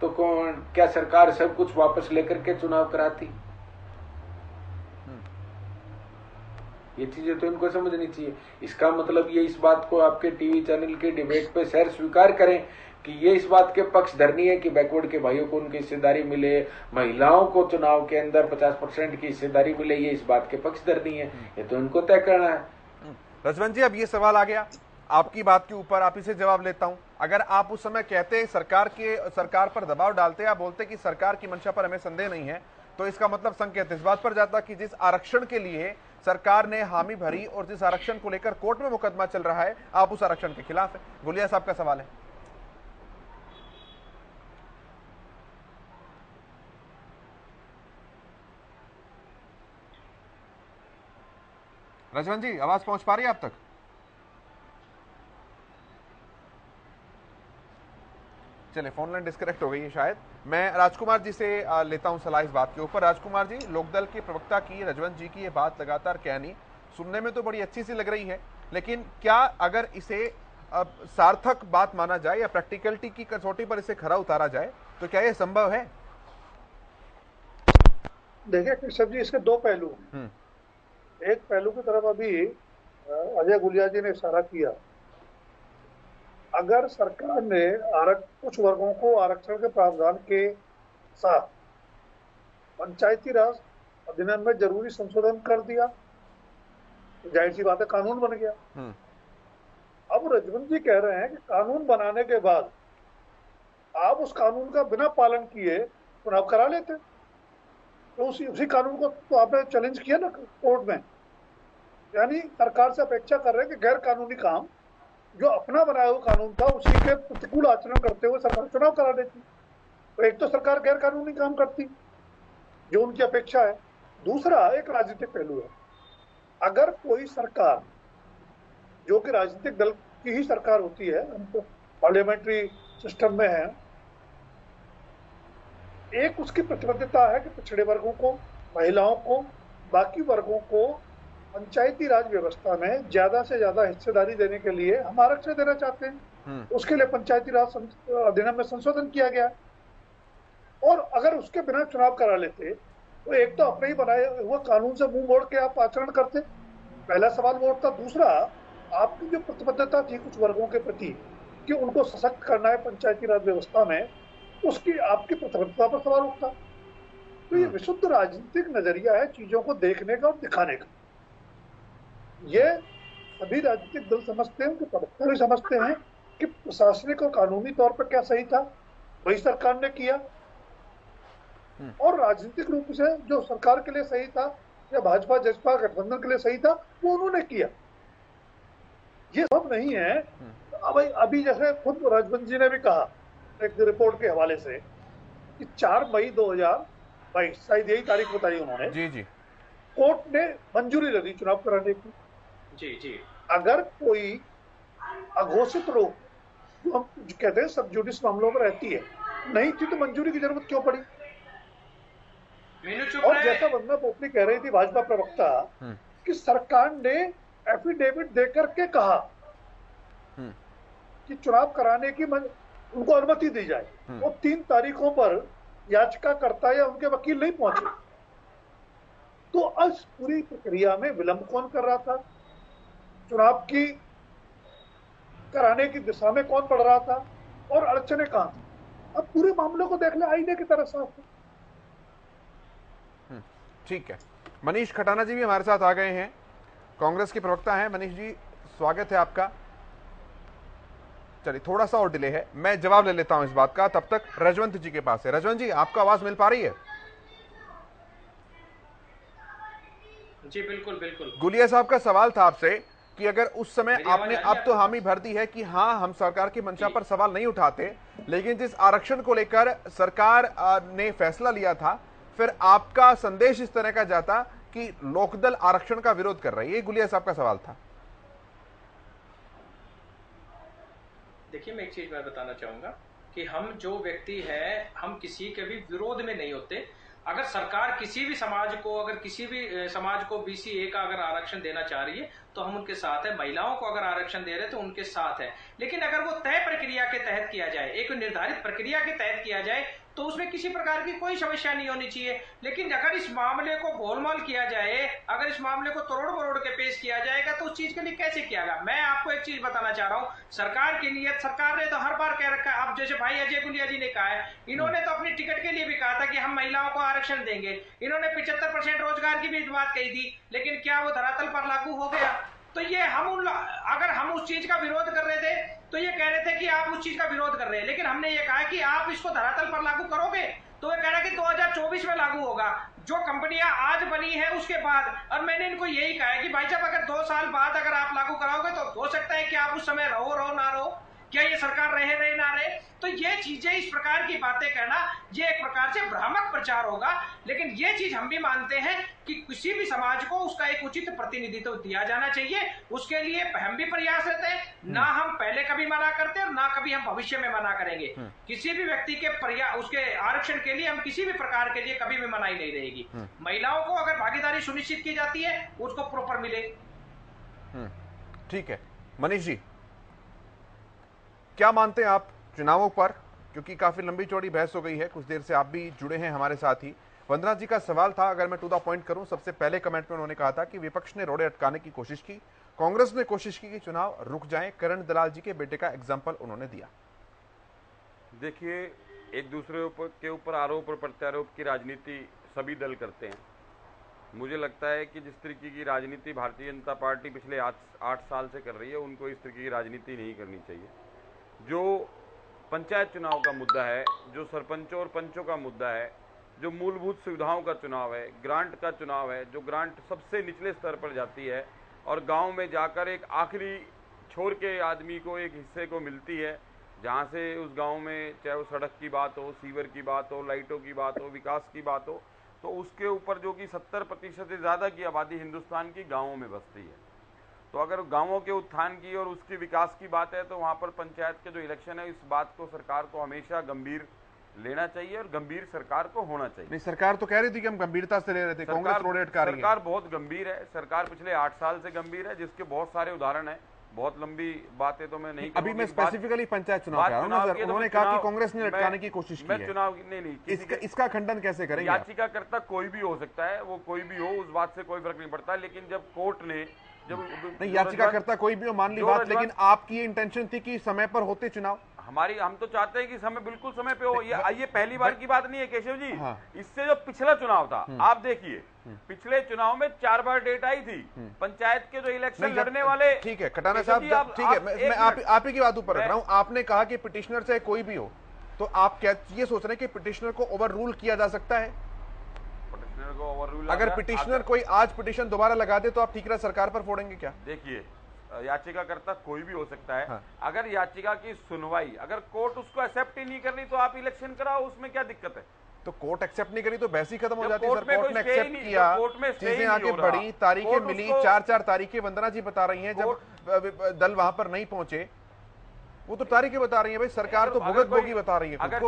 तो क्या सरकार सब कुछ वापस लेकर के चुनाव कराती? ये चीजें तो इनको समझनी चाहिए। इसका मतलब ये इस बात को आपके टीवी चैनल के डिबेट पे शहर स्वीकार करें कि ये इस बात के पक्ष धरनी है कि बैकवर्ड के भाइयों को उनकी हिस्सेदारी मिले, महिलाओं को चुनाव के अंदर 50% की हिस्सेदारी मिले, ये इस बात के पक्ष धरनी है। ये तो इनको तय करना है। रजवंत जी, अब ये सवाल आ गया आपकी बात के ऊपर, आप इसे जवाब लेता हूं। अगर आप उस समय कहते सरकार पर दबाव डालते, आप बोलते कि सरकार की मंशा पर हमें संदेह नहीं है, तो इसका मतलब संकेत इस बात पर जाता कि जिस आरक्षण के लिए सरकार ने हामी भरी और जिस आरक्षण को लेकर कोर्ट में मुकदमा चल रहा है, आप उस आरक्षण के खिलाफ है। गुलिया साहब का सवाल है। रजवंत जी, आवाज पहुंच पा रही है आप तक? चले, फोन लाइन डिस्कनेक्ट हो गई है शायद। मैं राजकुमार जी से लेता हूं सलाह इस बात के ऊपर। राजकुमार जी, लोकदल के प्रवक्ता की रजवंत जी की ये बात लगातार कहनी सुनने में तो बड़ी अच्छी सी लग रही है, लेकिन क्या अगर इसे सार्थक बात माना जाए या प्रैक्टिकलिटी की कसौटी पर इसे खरा उतारा जाए तो क्या यह संभव है? देखिए कृष्ण जी, इसके दो पहलू हैं। एक पहलू की तरफ अभी अजय गुलिया जी ने इशारा किया। अगर सरकार ने कुछ वर्गों को आरक्षण के प्रावधान के साथ पंचायती राज अधिनियम में जरूरी संशोधन कर दिया, जाहिर सी बात है कानून बन गया। अब रजवंत जी कह रहे हैं कि कानून बनाने के बाद आप उस कानून का बिना पालन किए चुनाव करा लेते, तो उसी कानून को तो आपने चैलेंज किया ना कोर्ट में। यानी सरकार से अपेक्षा कर रहे हैं कि गैर कानूनी काम जो अपना बनाया हुआ कानून था उसी के प्रतिकूल आचरण करते हुए सरकार चुनाव करा देती। तो एक तो सरकार गैर कानूनी काम करती जो उनकी अपेक्षा है, दूसरा एक राजनीतिक पहलू है। अगर कोई सरकार जो कि राजनीतिक दल की ही सरकार होती है, हम तो पार्लियामेंट्री सिस्टम में है, एक उसकी प्रतिबद्धता है कि पिछड़े वर्गों को, महिलाओं को, बाकी वर्गों को पंचायती राज व्यवस्था में ज्यादा से ज्यादा हिस्सेदारी देने के लिए हम आरक्षण देना चाहते हैं। उसके लिए पंचायती राज अधिनियम में संशोधन किया गया। और अगर उसके बिना चुनाव करा लेते तो एक तो अपने ही बनाए हुए कानून से मुंह मोड़ के आप आचरण करते, पहला सवाल वो उठता। दूसरा, आपकी जो प्रतिबद्धता थी कुछ वर्गों के प्रति कि उनको सशक्त करना है पंचायती राज व्यवस्था में, उसकी आपकी प्रतिबद्धता पर सवाल उठता। तो ये विशुद्ध राजनीतिक नजरिया है चीजों को देखने का और दिखाने का। ये सभी राजनीतिक दल समझते हैं, उनके प्रवक्ता भी समझते हैं कि प्रशासनिक और कानूनी तौर पर क्या सही था वही सरकार ने किया, और राजनीतिक रूप से जो सरकार के लिए सही था या भाजपा जसपा गठबंधन के लिए सही था वो उन्होंने किया। ये सब नहीं है। अभी जैसे खुद राजवंत जी ने भी कहा एक रिपोर्ट के हवाले से कि 4 मई 2022 शायद यही तारीख बताई उन्होंने, जी कोर्ट ने मंजूरी दे दी चुनाव कराने की। जी अगर कोई अघोषित रोक जो हम कहते हैं सब जुडिस मामलों में रहती है नहीं थी तो मंजूरी की जरूरत क्यों पड़ी? और जैसा वंदना पोपली कह रही थी भाजपा प्रवक्ता कि सरकार ने एफिडेविट देकर के कहा कि चुनाव कराने की उनको अनुमति दी जाए, वो 3 तारीखों पर याचिकाकर्ता या उनके वकील नहीं पहुंचे। तो इस पूरी प्रक्रिया में विलंब कौन कर रहा था? चुनाव की कराने की दिशा में कौन बढ़ रहा था और अड़चने कहां थी? अब पूरे मामले को देख ले, आईने की तरह साफ है। ठीक है, मनीष खटाना जी भी हमारे साथ आ गए हैं, कांग्रेस के प्रवक्ता हैं। मनीष जी स्वागत है आपका। चलिए थोड़ा सा और डिले है, मैं जवाब ले लेता हूं इस बात का, तब तक रजवंत जी के पास है। रजवंत जी, आपको आवाज मिल पा रही है? जी बिल्कुल बिल्कुल। गुलिया साहब का सवाल था आपसे कि अगर उस समय आपने अब तो हामी भर दी है कि हाँ हम सरकार की मंशा पर सवाल नहीं उठाते, लेकिन जिस आरक्षण को लेकर सरकार ने फैसला लिया था फिर आपका संदेश इस तरह का जाता कि लोकदल आरक्षण का विरोध कर रही है। ये गुलिया साहब का सवाल था। देखिए, मैं एक चीज मैं बताना चाहूंगा कि हम जो व्यक्ति है हम किसी के भी विरोध में नहीं होते। अगर सरकार किसी भी समाज को, अगर किसी भी समाज को BC का अगर आरक्षण देना चाह रही है तो हम उनके साथ है। महिलाओं को अगर आरक्षण दे रहे तो उनके साथ है, लेकिन अगर वो तय प्रक्रिया के तहत किया जाए, एक निर्धारित प्रक्रिया के तहत किया जाए तो उसमें किसी प्रकार की कोई समस्या नहीं होनी चाहिए। लेकिन अगर इस मामले को गोलमाल किया जाए, अगर इस मामले को तोड़ मरोड़ के पेश किया जाएगा तो उस चीज के लिए कैसे किया गया? मैं आपको एक चीज बताना चाह रहा हूं, सरकार की नीयत, सरकार ने तो हर बार कह रखा है। अब जैसे भाई अजय गुलिया जी ने कहा है, इन्होंने तो अपनी टिकट के लिए भी कहा था कि हम महिलाओं को आरक्षण देंगे। इन्होंने 75% रोजगार की भी बात कही थी, लेकिन क्या वो धरातल पर लागू हो गया? तो ये अगर हम उस चीज का विरोध कर रहे थे तो ये कह रहे थे कि आप उस चीज का विरोध कर रहे हैं, लेकिन हमने ये कहा कि आप इसको धरातल पर लागू करोगे तो ये कह रहा है कि 2024 में लागू होगा, जो कंपनियां आज बनी है उसके बाद। और मैंने इनको यही कहा है कि भाई साहब अगर 2 साल बाद अगर आप लागू कराओगे तो हो सकता है कि आप उस समय रहो ना रहो, क्या ये सरकार रहे ना रहे। तो ये चीजें, इस प्रकार की बातें करना ये एक प्रकार से भ्रामक प्रचार होगा। लेकिन ये चीज हम भी मानते हैं कि किसी भी समाज को उसका एक उचित प्रतिनिधित्व दिया जाना चाहिए, उसके लिए हम भी प्रयास रहते हैं। ना हम पहले कभी मना करते और ना कभी हम भविष्य में मना करेंगे। किसी भी व्यक्ति के उसके आरक्षण के लिए हम किसी भी प्रकार के लिए कभी भी मनाही नहीं रहेगी। महिलाओं को अगर भागीदारी सुनिश्चित की जाती है उसको प्रॉपर मिले। ठीक है, मनीष जी क्या मानते हैं आप चुनावों पर? क्योंकि काफी लंबी चौड़ी बहस हो गई है, कुछ देर से आप भी जुड़े हैं हमारे साथ ही। वंदना जी का सवाल था, अगर मैं टू द पॉइंट करूं, सबसे पहले कमेंट में उन्होंने कहा था कि विपक्ष ने रोड़े अटकाने की कोशिश की, कांग्रेस ने कोशिश की कि चुनाव रुक जाएं। करण दलाल जी के बेटे का एग्जाम्पल उन्होंने दिया। देखिए, एक दूसरे के ऊपर आरोप और प्रत्यारोप की राजनीति सभी दल करते हैं, मुझे लगता है कि जिस तरीके की राजनीति भारतीय जनता पार्टी पिछले 8 साल से कर रही है, उनको इस तरीके की राजनीति नहीं करनी चाहिए। जो पंचायत चुनाव का मुद्दा है, जो सरपंचों और पंचों का मुद्दा है, जो मूलभूत सुविधाओं का चुनाव है, ग्रांट का चुनाव है, जो ग्रांट सबसे निचले स्तर पर जाती है और गांव में जाकर एक आखिरी छोर के आदमी को एक हिस्से को मिलती है, जहां से उस गांव में चाहे वो सड़क की बात हो, सीवर की बात हो, लाइटों की बात हो, विकास की बात हो, तो उसके ऊपर जो कि 70% से ज़्यादा की आबादी हिंदुस्तान की गाँवों में बसती है। तो अगर गाँवों के उत्थान की और उसके विकास की बात है तो वहाँ पर पंचायत के जो इलेक्शन है, इस बात को सरकार को हमेशा गंभीर लेना चाहिए और गंभीर सरकार को होना चाहिए। नहीं, सरकार तो कह रही थी कि हम गंभीरता से ले रहे थे, कांग्रेस रोडेट कर रही है। सरकार बहुत गंभीर है, सरकार पिछले 8 साल से गंभीर है, जिसके बहुत सारे उदाहरण है। बहुत लंबी बातें तो मैं नहीं अभी मैं स्पेसिफिकली पंचायत चुनाव कह रहा हूं ना सर। उन्होंने कहा कि कांग्रेस ने लटकाने की कोशिश की है। चुनाव नहीं, इसका खंडन कैसे करेंगे? याचिकाकर्ता कोई भी हो सकता है, वो कोई भी हो, उस बात से कोई फर्क नहीं पड़ता। लेकिन जब कोर्ट ने नहीं, याचिकाकर्ता कोई भी हो, मान ली बात, लेकिन आपकी इंटेंशन थी कि समय पर होते चुनाव। हम तो चाहते हैं कि समय बिल्कुल समय पे हो। ये पहली बार की बात नहीं है केशव जी। हाँ। इससे जो पिछला चुनाव था, आप देखिए, पिछले चुनाव में 4 बार डेट आई थी। पंचायत के जो इलेक्शन लड़ने वाले, ठीक है कटाना साहब, ठीक है, मैं आप ही की बात ऊपर रख रहा हूँ। आपने कहा कि पिटिशनर चाहे कोई भी हो, तो आप क्या ये सोच रहे हैं कि पिटिशनर को ओवर रूल किया जा सकता है? पिटिशनर को ओवर रूल, अगर पिटिशनर कोई आज पिटिशन दोबारा लगा दे तो आप ठीकरा सरकार पर फोड़ेंगे क्या? देखिए, याचिकाकर्ता कोई भी हो सकता है। हाँ। अगर याचिका की सुनवाई, अगर कोर्ट उसको एक्सेप्ट ही नहीं कर रही तो आप इलेक्शन कराओ, उसमें क्या दिक्कत है? तो कोर्ट एक्सेप्ट नहीं करी तो बहस ही खत्म हो जाती है सर। कोर्ट ने एक्सेप्ट किया, चीजें आगे बढ़ी, तारीखें मिली, 4 तारीखें वंदना जी बता रही हैं जब दल वहां पर नहीं पहुंचे, वो तो तारीखें बता रही है भाई, सरकार तो भुगत भोगी बता रही है। अगर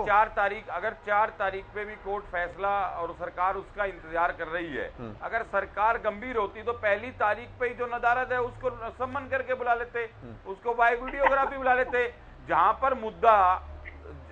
4 तारीख पे भी कोर्ट फैसला और सरकार उसका इंतजार कर रही है, अगर सरकार गंभीर होती तो पहली तारीख पे ही जो नदारद है उसको सम्मन करके बुला लेते, उसको बाय वीडियोग्राफी बुला लेते। जहां पर मुद्दा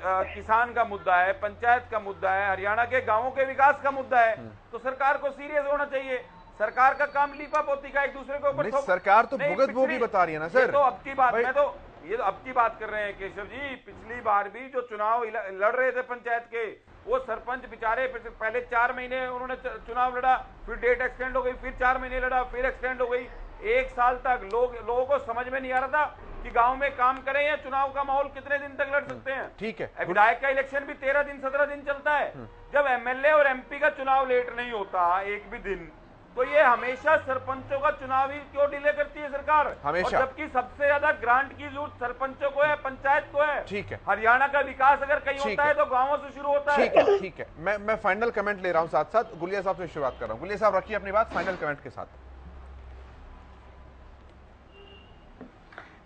किसान का मुद्दा है, पंचायत का मुद्दा है, हरियाणा के गांवों के विकास का मुद्दा है, तो सरकार को सीरियस होना चाहिए। सरकार का काम लीपा पोती का एक दूसरे के ऊपर, सरकार तो भुगत भोगी बता रही है ना सर। तो अब की बात, ये तो अब की बात कर रहे हैं केशव जी। पिछली बार भी जो चुनाव लड़ रहे थे पंचायत के, वो सरपंच बेचारे पहले 4 महीने उन्होंने चुनाव लड़ा, फिर डेट एक्सटेंड हो गई, फिर 4 महीने लड़ा, फिर एक्सटेंड हो गई। 1 साल तक लोगों को समझ में नहीं आ रहा था कि गांव में काम करें या चुनाव का माहौल कितने दिन तक लड़ सकते हैं। ठीक है, विधायक का इलेक्शन भी 13 दिन 17 दिन चलता है। जब एमएलए और एमपी का चुनाव लेट नहीं होता एक भी दिन, तो ये हमेशा सरपंचों का चुनाव ही क्यों डिले करती है सरकार? हमेशा। और जबकि सबसे ज्यादा ग्रांट की जरूरत सरपंचों को है, पंचायत को है। ठीक है, हरियाणा का विकास अगर कहीं होता है तो गांवों से शुरू होता है। ठीक है, मैं फाइनल कमेंट ले रहा हूं, साथ साथ गुलिया साहब से शुरुआत कर रहा हूं। गुलिया साहब रखिए अपनी बात फाइनल कमेंट के साथ।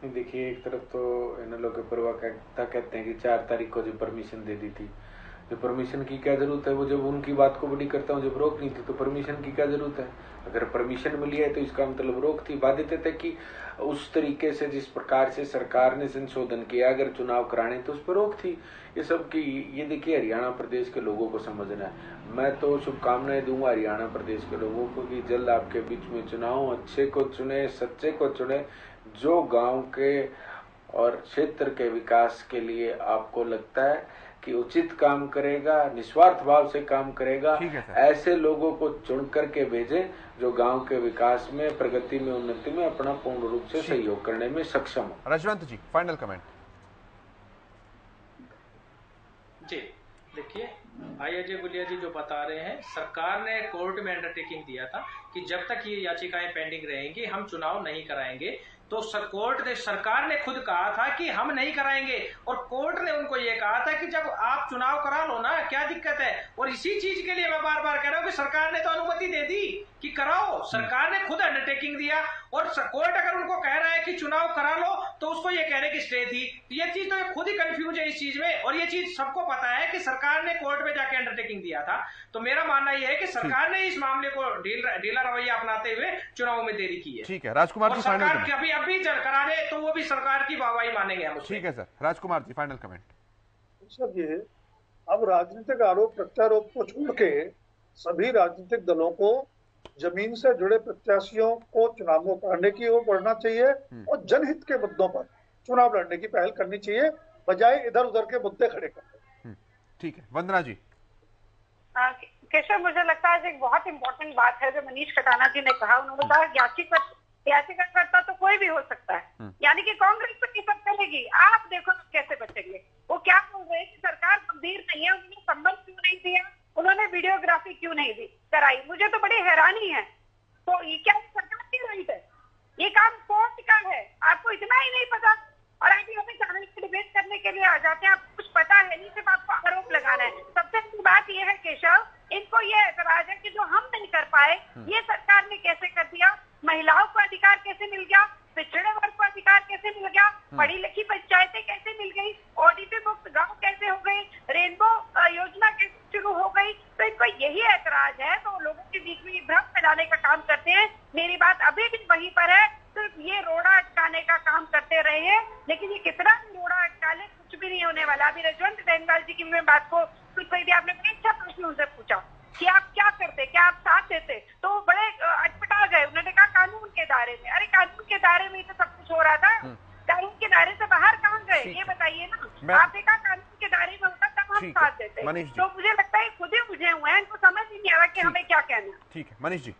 देखिए, एक तरफ तो इन्होंने के प्रवक्ता कहते हैं कि 4 तारीख को जो परमिशन दे दी थी, जो परमिशन की क्या जरूरत है? वो जब उनकी बात को बड़ी करता हूँ, जब रोक नहीं थी तो परमिशन की क्या जरूरत है? अगर परमिशन मिली है तो इसका मतलब रोक थी। बात थे कि उस तरीके से जिस प्रकार से सरकार ने संशोधन किया, अगर चुनाव कराने तो उस पर रोक थी। ये सब की ये देखिए हरियाणा प्रदेश के लोगों को समझना है। मैं तो शुभकामनाएं दूंगा हरियाणा प्रदेश के लोगों को कि जल्द आपके बीच में चुनाव, अच्छे को चुने, सच्चे को चुने, जो गांव के और क्षेत्र के विकास के लिए आपको लगता है कि उचित काम करेगा, निस्वार्थ भाव से काम करेगा, ऐसे लोगों को चुन करके भेजें जो गांव के विकास में, प्रगति में, उन्नति में अपना पूर्ण रूप से सहयोग करने में सक्षम हो। रजवंत जी, फाइनल कमेंट। जी देखिए, भाई अजय गुलिया जी जो बता रहे हैं, सरकार ने कोर्ट में अंडरटेकिंग दिया था कि जब तक ये याचिकाएं पेंडिंग रहेंगी हम चुनाव नहीं कराएंगे। तो सरकार ने खुद कहा था कि हम नहीं कराएंगे, और कोर्ट ने उनको ये कहा था कि जब आप चुनाव करा लो ना, क्या दिक्कत है? और इसी चीज के लिए मैं बार बार कह रहा हूं कि सरकार ने तो अनुमति दे दी कि कराओ। सरकार ने खुद अंडरटेकिंग दिया, और कोर्ट अगर उनको कह रहा है कि चुनाव करा लो तो उसको ये कहने की स्टे थी। ये चीज तो खुद ही कंफ्यूज है इस चीज में, और ये चीज सबको पता है कि सरकार ने कोर्ट में जाके अंडरटेकिंग दिया था। तो मेरा मानना यह है कि सरकार ने इस मामले को ढीला रवैया अपनाते हुए चुनाव में देरी की है। ठीक है, राजकुमार जी फाइनल कमेंट। अभी करा दे तो वो भी सरकार की वाहवाही मानेंगे हम। ठीक है sir, Rajkumar ji final comment. Sir ये अब राजनीतिक आरोप प्रत्यारोप को छोड़ के सभी राजनीतिक दलों को जमीन से जुड़े प्रत्याशियों को चुनावों कराने की ओर बढ़ना चाहिए और जनहित के मुद्दों पर चुनाव लड़ने की पहल करनी चाहिए, बजाय इधर उधर के मुद्दे खड़े करने। ठीक है, वंदना जी। केशव, मुझे लगता है एक बहुत इंपॉर्टेंट बात है जो मनीष कटाना जी ने कहा। उन्होंने कहा याचिकाकर्ता तो कोई भी हो सकता है, यानी कि कांग्रेस तो नहीं सब चलेगी, आप देखो कैसे बचेंगे। वो क्या बोल रहे हैं कि सरकार गंभीर नहीं है, उन्होंने संबल क्यों नहीं दिया, उन्होंने वीडियोग्राफी क्यों नहीं दी कराई। मुझे तो बड़ी हैरानी है। तो ये क्या सरकार की राइट है? ये काम कोर्ट का है, आपको इतना ही नहीं पता। और अभी हमें चैनल की डिबेट करने के लिए आ जाते हैं, आपको कुछ पता है नहीं, सिर्फ आपको आरोप लगाना है। सबसे बड़ी बात यह है केशव, इनको ये एतराज है कि जो हम नहीं कर पाए ये सरकार ने कैसे कर दिया। महिलाओं को अधिकार कैसे मिल गया, पिछड़े वर्ग को अधिकार कैसे मिल गया, पढ़ी लिखी पंचायतें कैसे मिल गई, ओडीपी मुक्त गांव कैसे हो गई, रेनबो योजना कैसे शुरू हो गई। तो इनको यही ऐतराज है, तो लोगों के बीच में भ्रम फैलाने का काम करते हैं। मेरी बात अभी भी वहीं पर है, सिर्फ ये रोड़ा अटकाने का काम करते रहे हैं, लेकिन ये कितना रोड़ा अटका ले कुछ भी नहीं होने वाला। अभी रजवंत बेंगाल जी की मैं बात को कुछ कही थी, आपने बड़ा अच्छा प्रश्न उनसे पूछा कि आप क्या करते, क्या आप साथ देते, तो वो बड़े अटपटा गए। उन्होंने कहा कानून के दायरे में। अरे कानून के दायरे में ही तो सब कुछ हो रहा था, कानून के दायरे से बाहर कहाँ गए ये बताइए ना। आपने कहा कानून के दायरे में होता तब हम साथ देते। तो मुझे लगता है खुद ही मुझे हुए हैं, इनको समझ ही नहीं आ रहा कि हमें क्या कहना है। ठीक है मनीष जी।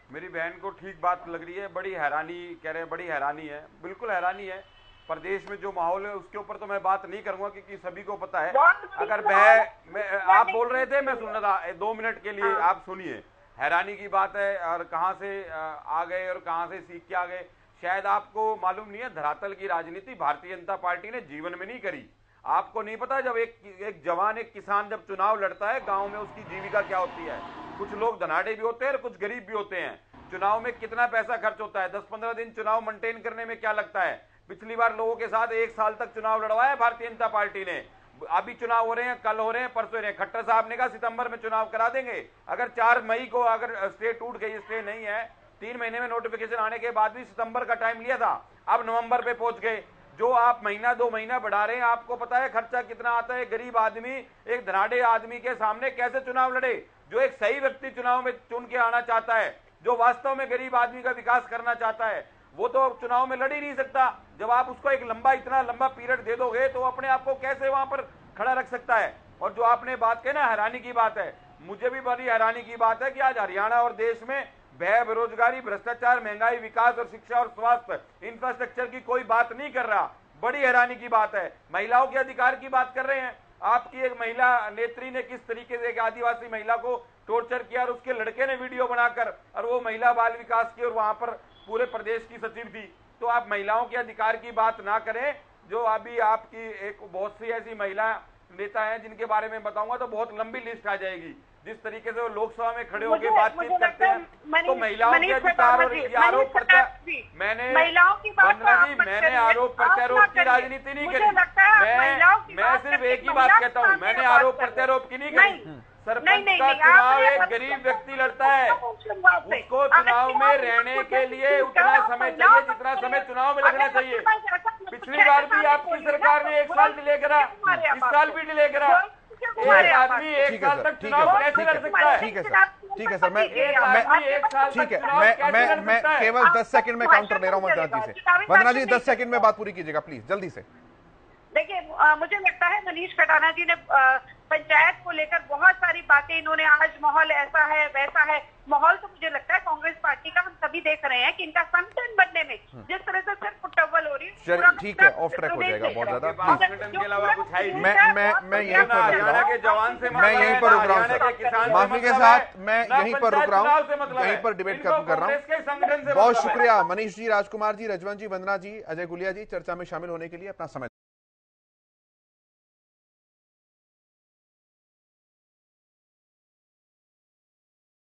मेरी बहन को ठीक बात लग रही है, बड़ी हैरानी कह रहे हैं, बड़ी हैरानी है, बिल्कुल हैरानी है। प्रदेश में जो माहौल है उसके ऊपर तो मैं बात नहीं करूंगा क्योंकि सभी को पता है। अगर मैं आप बोल रहे थे, मैं सुन रहा था, 2 मिनट के लिए आप सुनिए। हैरानी की बात है और कहां से आ गए और कहां से सीख के आ गए शायद आपको मालूम नहीं है। धरातल की राजनीति भारतीय जनता पार्टी ने जीवन में नहीं करी। आपको नहीं पता जब एक जवान, एक किसान जब चुनाव लड़ता है गांव में, उसकी जीविका क्या होती है। कुछ लोग धनाढ़े भी होते हैं और कुछ गरीब भी होते हैं। चुनाव में कितना पैसा खर्च होता है, 10-15 दिन चुनाव मेंटेन करने में क्या लगता है। पिछली बार लोगों के साथ 1 साल तक चुनाव लड़वाया भारतीय जनता पार्टी ने। अभी चुनाव हो रहे हैं, कल हो रहे हैं, परसों हो रहे हैं। खट्टर साहब ने कहा सितंबर में चुनाव करा देंगे। अगर 4 मई को अगर स्टे टूट गई, स्टे नहीं है, 3 महीने में नोटिफिकेशन आने के बाद भी सितंबर का टाइम लिया था, अब नवंबर पे पहुंच गए। जो आप महीना 2 महीना बढ़ा रहे हैं, आपको पता है खर्चा कितना आता है। गरीब आदमी एक धनाढ़े आदमी के सामने कैसे चुनाव लड़े। जो एक सही व्यक्ति चुनाव में चुन के आना चाहता है, जो वास्तव में गरीब आदमी का विकास करना चाहता है, वो तो चुनाव में लड़ ही नहीं सकता। जब आप उसको एक इतना लंबा पीरियड दे दोगे तो अपने आप को कैसे वहां पर खड़ा रख सकता है। और जो आपने बात कही ना, हैरानी की बात है, मुझे भी बड़ी हैरानी की बात है कि आज हरियाणा और देश में भय, बेरोजगारी, भ्रष्टाचार, महंगाई, विकास और शिक्षा और स्वास्थ्य इंफ्रास्ट्रक्चर की कोई बात नहीं कर रहा। बड़ी हैरानी की बात है। महिलाओं के अधिकार की बात कर रहे हैं। आपकी एक महिला नेत्री ने किस तरीके से एक आदिवासी महिला को टॉर्चर किया और उसके लड़के ने वीडियो बनाकर, और वो महिला बाल विकास की और वहां पर पूरे प्रदेश की सचिव थी। तो आप महिलाओं के अधिकार की बात ना करें। जो अभी आपकी एक बहुत सी ऐसी महिला नेता हैं जिनके बारे में बताऊंगा तो बहुत लंबी लिस्ट आ जाएगी। जिस तरीके से वो लोकसभा में खड़े होकर बातचीत करते हैं, तो महिलाओं के अधिकार और आरोप मैंने आरोप प्रत्यारोप की राजनीति नहीं करी। मैं सिर्फ एक ही बात कहता हूँ, मैंने आरोप प्रत्यारोप की नहीं करी। सरपंच का चुनाव एक गरीब व्यक्ति लड़ता है, उसको चुनाव में रहने के लिए उतना समय चाहिए जितना समय चुनाव में लगना चाहिए। पिछली बार भी आपकी सरकार ने 1 साल डिले करा, इस साल भी डिले करा। एक आदमी 1 साल तक चुनाव कैसे लड़ सकता है? ठीक है सर, ठीक है सर, मैं केवल 10 सेकंड में काउंटर ले रहा हूँ वंदना जी से। वंदना जी 10 सेकंड में बात पूरी कीजिएगा प्लीज, जल्दी से। देखिए, मुझे लगता है मनीष कटाना जी ने पंचायत को लेकर बहुत सारी बातें, इन्होंने आज माहौल ऐसा है वैसा है। माहौल तो मुझे लगता है कांग्रेस पार्टी का हम सभी देख रहे हैं कि इनका संगठन बनने में जिस तरह से सिर्फ पुटअव्वल हो रही है। ठीक है, ऑफ ट्रैक हो जाएगा बहुत ज्यादा। के अलावा कुछ है ही नहीं। मैं यहीं पर रुक रहा हूँ, मैं यहीं पर रुक रहा हूँ सर, माफी के साथ मैं यहीं पर रुक रहा हूँ, यहीं पर डिबेट खत्म कर रहा हूँ। बहुत शुक्रिया मनीष जी, राजकुमार जी, रजवंत जी, वंदना जी, अजय गुलिया जी, चर्चा में शामिल होने के लिए। अपना समय